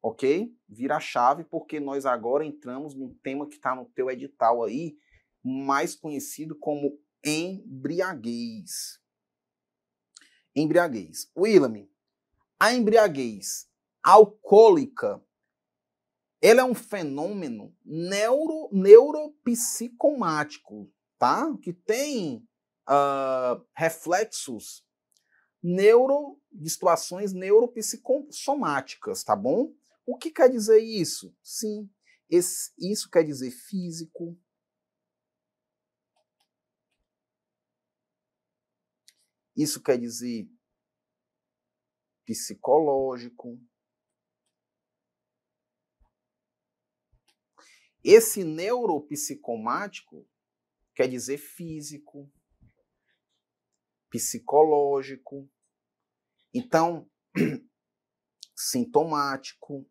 Ok? Vira a chave, porque nós agora entramos num tema que está no teu edital aí, mais conhecido como embriaguez. Embriaguez. William, a embriaguez alcoólica, ela é um fenômeno neuropsicomático, tá? Que tem reflexos de situações neuropsicossomáticas, tá bom? O que quer dizer isso? Sim, isso quer dizer físico, isso quer dizer psicológico. Esse neuropsicomático quer dizer físico, psicológico. Então, sintomático.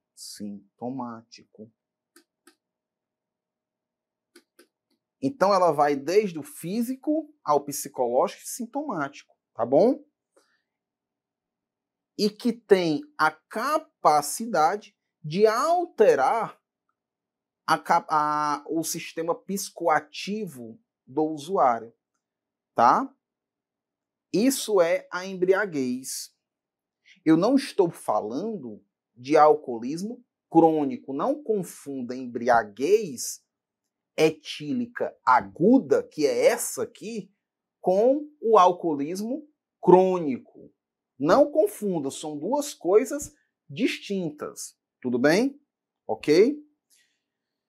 Então, ela vai desde o físico ao psicológico e sintomático, tá bom? E que tem a capacidade de alterar o sistema psicoativo do usuário, tá? Isso é a embriaguez. Eu não estou falando de alcoolismo crônico. Não confunda embriaguez etílica aguda, que é essa aqui, com o alcoolismo crônico. Não confunda, são duas coisas distintas. Tudo bem? Ok?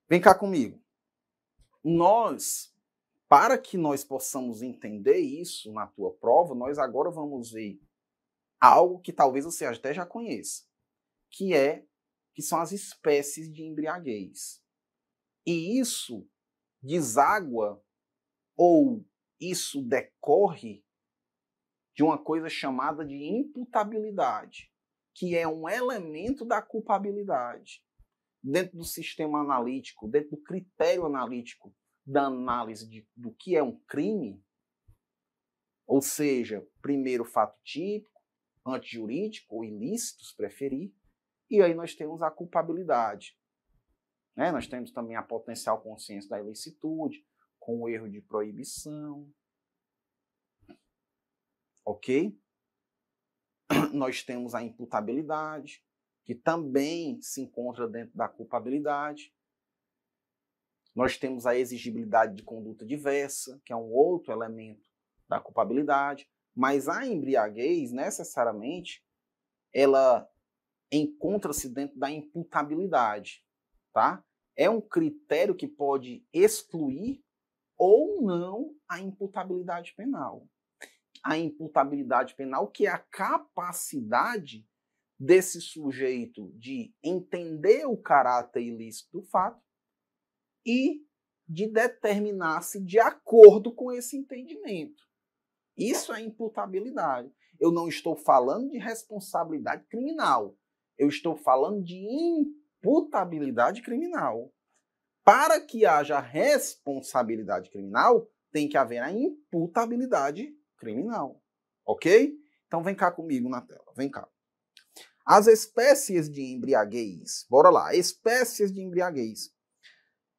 Vem cá comigo. Para que nós possamos entender isso na tua prova, nós agora vamos ver algo que talvez você até já conheça, que são as espécies de embriaguez. E isso deságua ou isso decorre de uma coisa chamada de imputabilidade, que é um elemento da culpabilidade. Dentro do sistema analítico, dentro do critério analítico da análise do que é um crime, ou seja, primeiro fato típico, antijurídico ou ilícito, se preferir, e aí nós temos a culpabilidade. Né? Nós temos também a potencial consciência da ilicitude, com o erro de proibição. Ok? Nós temos a imputabilidade, que também se encontra dentro da culpabilidade. Nós temos a exigibilidade de conduta diversa, que é um outro elemento da culpabilidade. Mas a embriaguez, necessariamente, ela encontra-se dentro da imputabilidade. Tá? É um critério que pode excluir ou não a imputabilidade penal. A imputabilidade penal, que é a capacidade desse sujeito de entender o caráter ilícito do fato e de determinar-se de acordo com esse entendimento. Isso é imputabilidade. Eu não estou falando de responsabilidade criminal. Eu estou falando de imputabilidade criminal. Para que haja responsabilidade criminal, tem que haver a imputabilidade criminal. Ok? Então vem cá comigo na tela. Vem cá. As espécies de embriaguez. Bora lá. Espécies de embriaguez.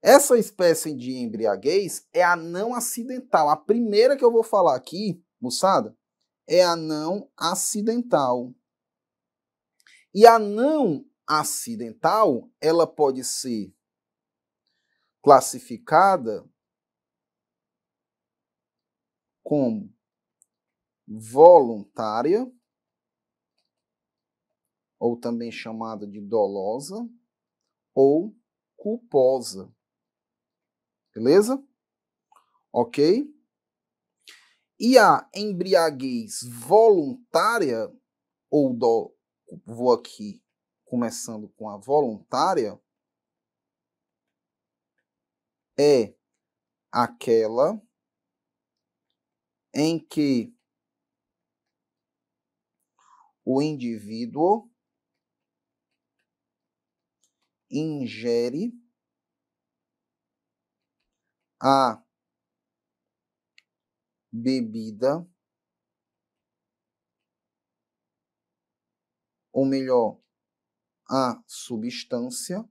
Essa espécie de embriaguez é a não acidental. A primeira que eu vou falar aqui, moçada, é a não acidental. E a não acidental, ela pode ser classificada como voluntária, ou também chamada de dolosa, ou culposa. Beleza? Ok? E a embriaguez voluntária, vou aqui começando com a voluntária, é aquela em que o indivíduo ingere a bebida, ou melhor, a substância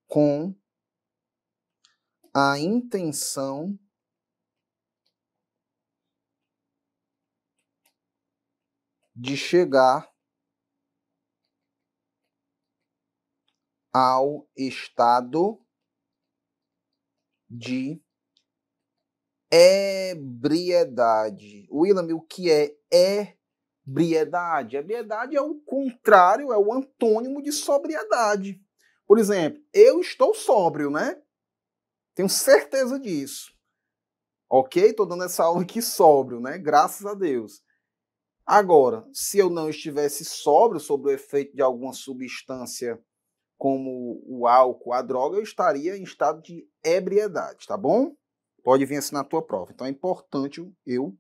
com a intenção de chegar ao estado de ebriedade. William, o que é ebriedade? Ebriedade é o contrário, é o antônimo de sobriedade. Por exemplo, eu estou sóbrio, né? Tenho certeza disso. Ok? Estou dando essa aula aqui sóbrio, né? Graças a Deus. Agora, se eu não estivesse sóbrio sob o efeito de alguma substância como o álcool, a droga, eu estaria em estado de ebriedade, tá bom? Pode vir assim na tua prova. Então é importante eu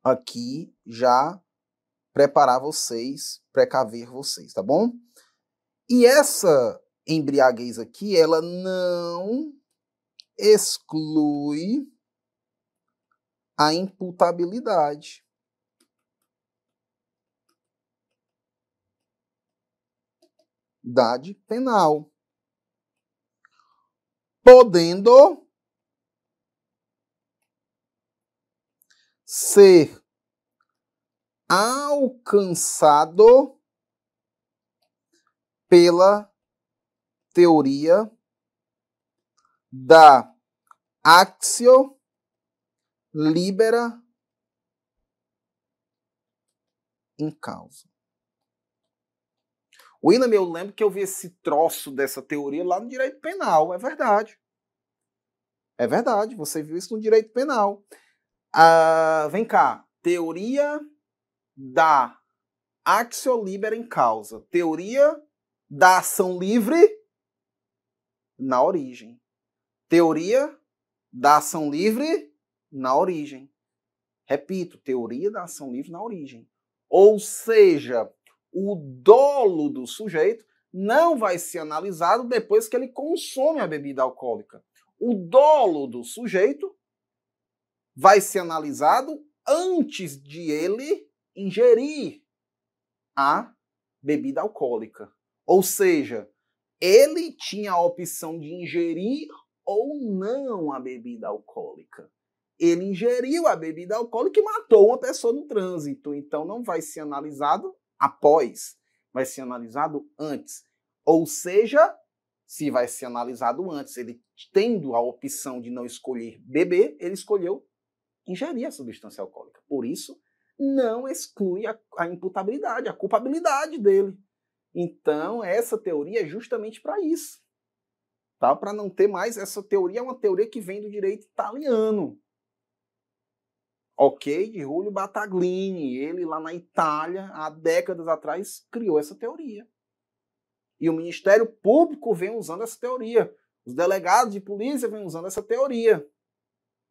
aqui já preparar vocês, precaver vocês, tá bom? E essa embriaguez aqui, ela não exclui a imputabilidade. Dade penal. Podendo ser alcançado pela teoria da actio libera in causa. William, eu lembro que eu vi esse troço dessa teoria lá no direito penal. É verdade. É verdade, você viu isso no direito penal. Vem cá. Teoria da actio libera in causa. Teoria da ação livre na origem. Teoria da ação livre na origem. Repito, teoria da ação livre na origem. Ou seja, o dolo do sujeito não vai ser analisado depois que ele consome a bebida alcoólica. O dolo do sujeito vai ser analisado antes de ele ingerir a bebida alcoólica. Ou seja, ele tinha a opção de ingerir ou não a bebida alcoólica. Ele ingeriu a bebida alcoólica e matou uma pessoa no trânsito. Então não vai ser analisado após, vai ser analisado antes. Ou seja, se vai ser analisado antes, ele tendo a opção de não escolher beber, ele escolheu ingerir a substância alcoólica. Por isso, não exclui a imputabilidade, a culpabilidade dele. Então, essa teoria é justamente para isso. Tá? Para não ter mais, essa teoria é uma teoria que vem do direito italiano. Ok? De Julio Battaglini. Ele lá na Itália, há décadas atrás, criou essa teoria. E o Ministério Público vem usando essa teoria. Os delegados de polícia vêm usando essa teoria.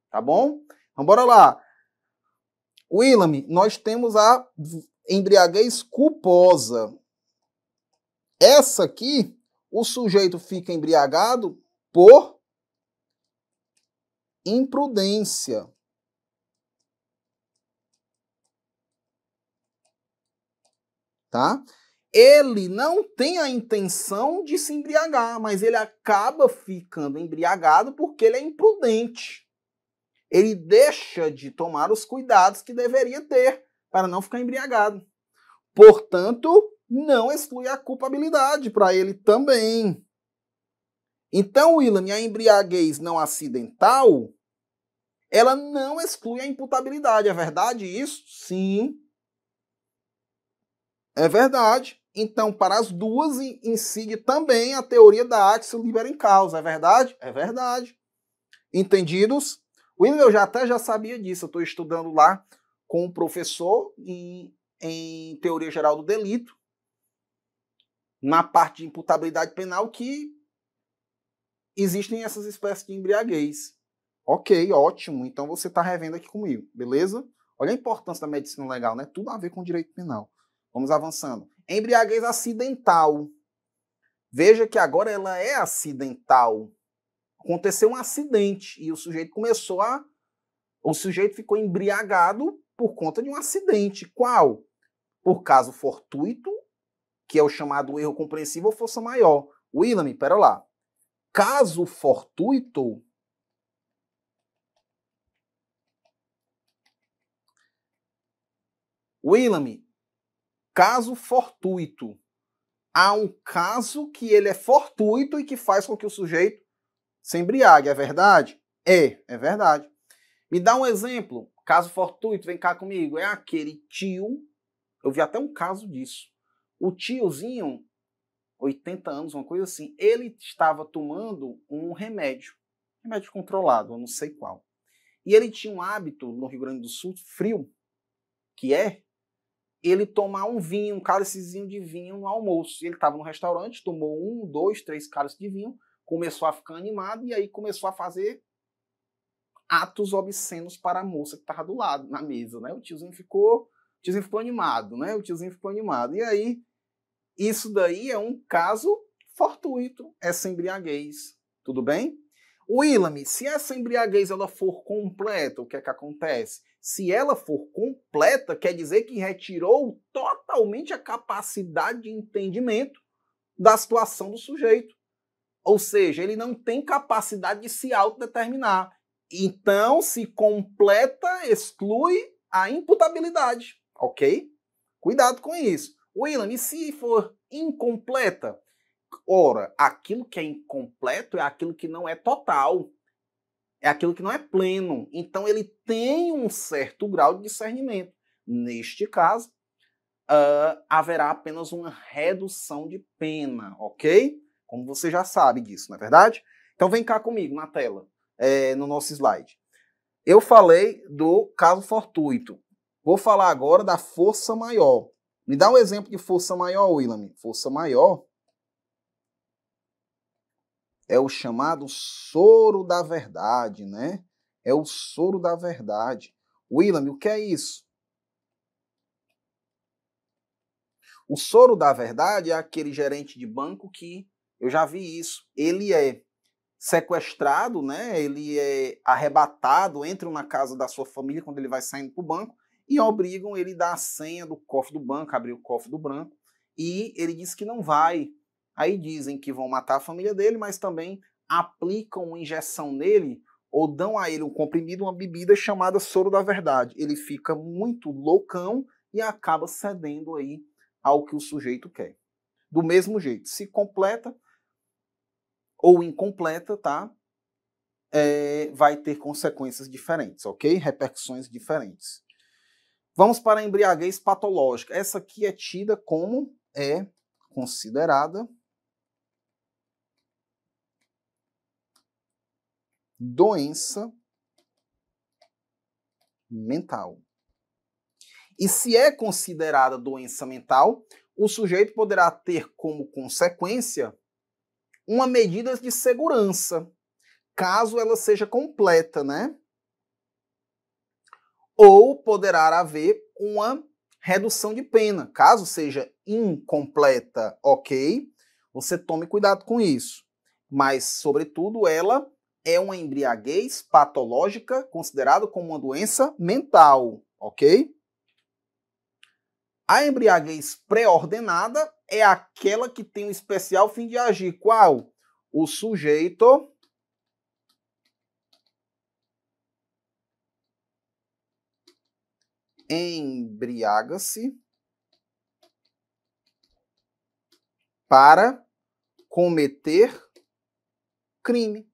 Tá bom? Então, bora lá. William, nós temos a embriaguez culposa. Essa aqui, o sujeito fica embriagado por imprudência. Tá? Ele não tem a intenção de se embriagar, mas ele acaba ficando embriagado porque ele é imprudente. Ele deixa de tomar os cuidados que deveria ter para não ficar embriagado. Portanto, não exclui a culpabilidade para ele também. Então, William, a embriaguez não acidental, ela não exclui a imputabilidade. É verdade isso? Sim. É verdade. Então, para as duas, incide também a teoria da actio libera in causa. É verdade? É verdade. Entendidos? William, eu até já sabia disso. Eu estou estudando lá com um professor em teoria geral do delito, na parte de imputabilidade penal, que existem essas espécies de embriaguez. Ok, ótimo. Então você está revendo aqui comigo, beleza? Olha a importância da medicina legal, né? Tudo a ver com direito penal. Vamos avançando. Embriaguez acidental. Veja que agora ela é acidental. Aconteceu um acidente e o sujeito ficou embriagado por conta de um acidente. Qual? Por caso fortuito, que é o chamado erro compreensível ou força maior. William, pera lá. Caso fortuito há um caso que ele é fortuito e que faz com que o sujeito se embriague, é verdade? É verdade. Me dá um exemplo. Caso fortuito, vem cá comigo. É aquele tio, eu vi até um caso disso. O tiozinho, 80 anos, uma coisa assim, ele estava tomando um remédio controlado, eu não sei qual. E ele tinha um hábito no Rio Grande do Sul, frio, que é ele tomar um vinho, um cálicezinho de vinho no almoço. Ele estava no restaurante, tomou 1, 2, 3 cálices de vinho, começou a ficar animado e aí começou a fazer atos obscenos para a moça que estava do lado, na mesa, né? O tiozinho ficou animado, né? E aí, isso daí é um caso fortuito, essa embriaguez. Tudo bem? Willam, se essa embriaguez ela for completa, o que é que acontece? Se ela for completa, quer dizer que retirou totalmente a capacidade de entendimento da situação do sujeito. Ou seja, ele não tem capacidade de se autodeterminar. Então, se completa, exclui a imputabilidade, ok? Cuidado com isso. Willam, e se for incompleta? Ora, aquilo que é incompleto é aquilo que não é total. É aquilo que não é pleno. Então, ele tem um certo grau de discernimento. Neste caso, haverá apenas uma redução de pena, ok? Como você já sabe disso, não é verdade? Então, vem cá comigo na tela, no nosso slide. Eu falei do caso fortuito. Vou falar agora da força maior. Me dá um exemplo de força maior, Willam. Força maior é o chamado soro da verdade, né? É o soro da verdade. Willam, o que é isso? O soro da verdade é aquele gerente de banco que, eu já vi isso, ele é sequestrado, né? Ele é arrebatado, entram na casa da sua família quando ele vai saindo para o banco e obrigam ele a dar a senha do cofre do banco, abrir o cofre do banco, e ele diz que não vai. Aí dizem que vão matar a família dele, mas também aplicam uma injeção nele ou dão a ele um comprimido, uma bebida chamada soro da verdade. Ele fica muito loucão e acaba cedendo aí ao que o sujeito quer. Do mesmo jeito, se completa ou incompleta, tá? Vai ter consequências diferentes, ok? Repercussões diferentes. Vamos para a embriaguez patológica. Essa aqui é tida como considerada doença mental. E se é considerada doença mental, o sujeito poderá ter como consequência uma medida de segurança, caso ela seja completa, né? Ou poderá haver uma redução de pena, caso seja incompleta, ok? Você tome cuidado com isso. Mas, sobretudo, ela é uma embriaguez patológica considerada como uma doença mental, ok? A embriaguez pré-ordenada é aquela que tem um especial fim de agir. Qual? O sujeito embriaga-se para cometer crime.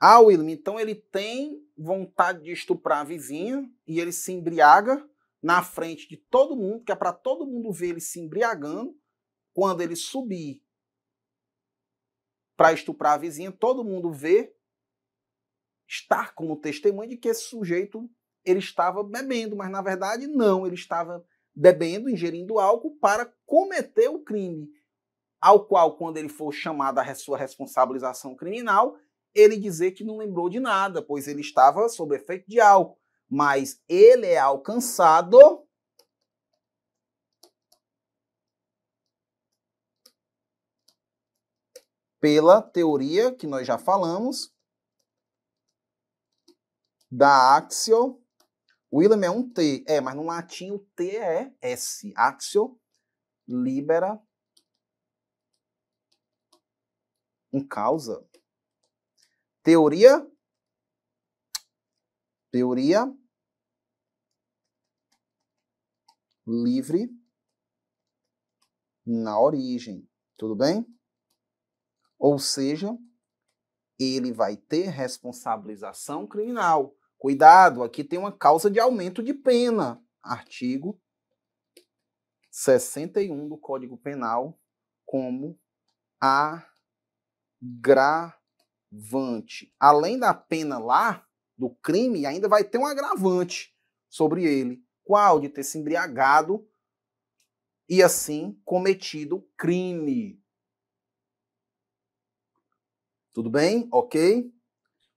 William, então ele tem vontade de estuprar a vizinha e ele se embriaga na frente de todo mundo, que é para todo mundo ver ele se embriagando. Quando ele subir para estuprar a vizinha, todo mundo vê, estar como testemunha de que esse sujeito ele estava bebendo, mas na verdade não, ele estava bebendo, ingerindo álcool para cometer o crime, ao qual, quando ele for chamado à sua responsabilização criminal, ele dizer que não lembrou de nada, pois ele estava sob efeito de álcool. Mas ele é alcançado Pela teoria que nós já falamos, da axio. Willem é um T, mas no latim o T é S. Axio libera em causa. Teoria livre na origem. Tudo bem? Ou seja, ele vai ter responsabilização criminal. Cuidado, aqui tem uma causa de aumento de pena. Artigo 61 do Código Penal como agravante. Além da pena lá, do crime, ainda vai ter um agravante sobre ele. Qual? De ter se embriagado e assim cometido crime. Tudo bem? Ok?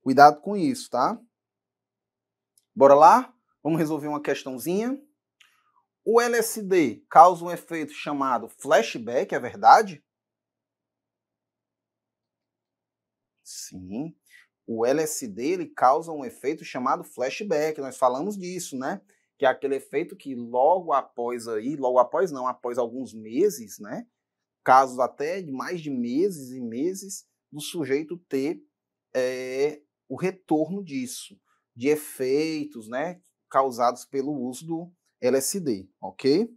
Cuidado com isso, tá? Bora lá? Vamos resolver uma questãozinha. O LSD causa um efeito chamado flashback, é verdade? Sim. O LSD ele causa um efeito chamado flashback. Nós falamos disso, né? Que é aquele efeito que após alguns meses, né? Casos até de mais de meses e meses, do sujeito ter o retorno disso, de efeitos, né, causados pelo uso do LSD, ok?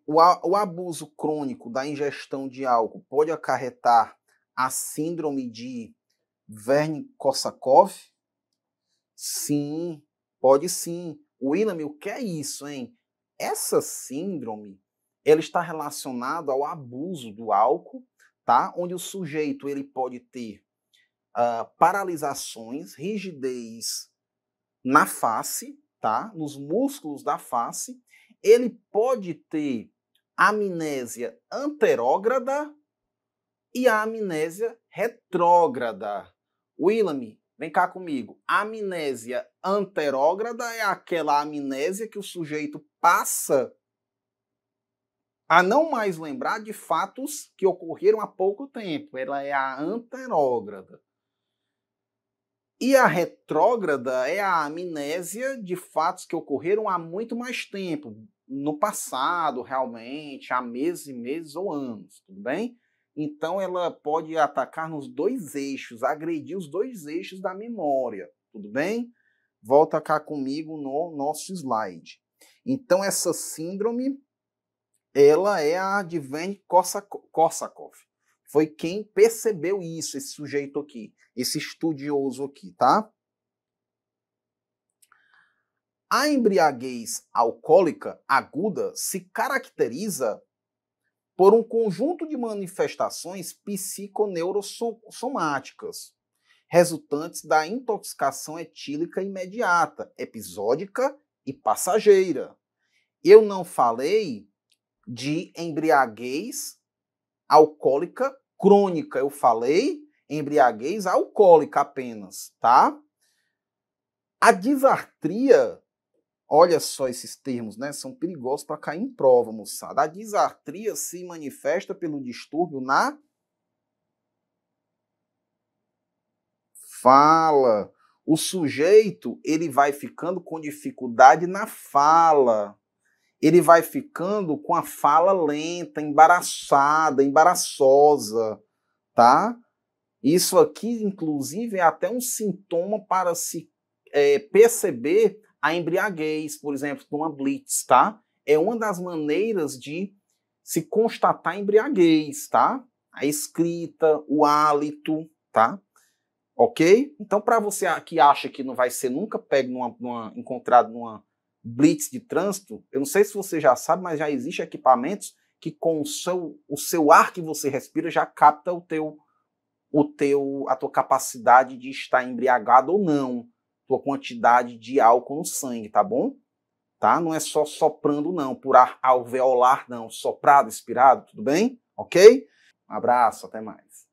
O abuso crônico da ingestão de álcool pode acarretar a síndrome de Verne-Korsakov? Sim, pode sim. Willem, o que é isso, hein? Essa síndrome, ela está relacionada ao abuso do álcool, tá? Onde o sujeito ele pode ter paralisações, rigidez na face, tá? Nos músculos da face. Ele pode ter amnésia anterógrada e a amnésia retrógrada. Willem, vem cá comigo. Amnésia anterógrada é aquela amnésia que o sujeito passa a não mais lembrar de fatos que ocorreram há pouco tempo. Ela é a anterógrada. E a retrógrada é a amnésia de fatos que ocorreram há muito mais tempo, no passado, realmente, há meses e meses ou anos, tudo bem? Então, ela pode atacar nos dois eixos, agredir os dois eixos da memória, tudo bem? Volta cá comigo no nosso slide. Então, essa síndrome, ela é a de Verne-Korsakov. Foi quem percebeu isso, esse sujeito aqui, esse estudioso aqui, tá? A embriaguez alcoólica aguda se caracteriza por um conjunto de manifestações psiconeurossomáticas, resultantes da intoxicação etílica imediata, episódica e passageira. Eu não falei de embriaguez alcoólica crônica, eu falei embriaguez alcoólica apenas, tá? A disartria, olha só esses termos, né? São perigosos para cair em prova, moçada. A disartria se manifesta pelo distúrbio na fala. O sujeito, ele vai ficando com dificuldade na fala. Ele vai ficando com a fala lenta, embaraçada, embaraçosa, tá? Isso aqui, inclusive, é até um sintoma para se perceber a embriaguez, por exemplo, numa blitz, tá? É uma das maneiras de se constatar a embriaguez, tá? A escrita, o hálito, tá? Ok? Então, para você que acha que não vai ser nunca pego encontrado numa blitz de trânsito, eu não sei se você já sabe, mas já existem equipamentos que com o seu ar que você respira já capta a tua capacidade de estar embriagado ou não, tua quantidade de álcool no sangue, tá bom? Tá? Não é só soprando não, por ar alveolar não, soprado, expirado, tudo bem? Ok? Um abraço, até mais.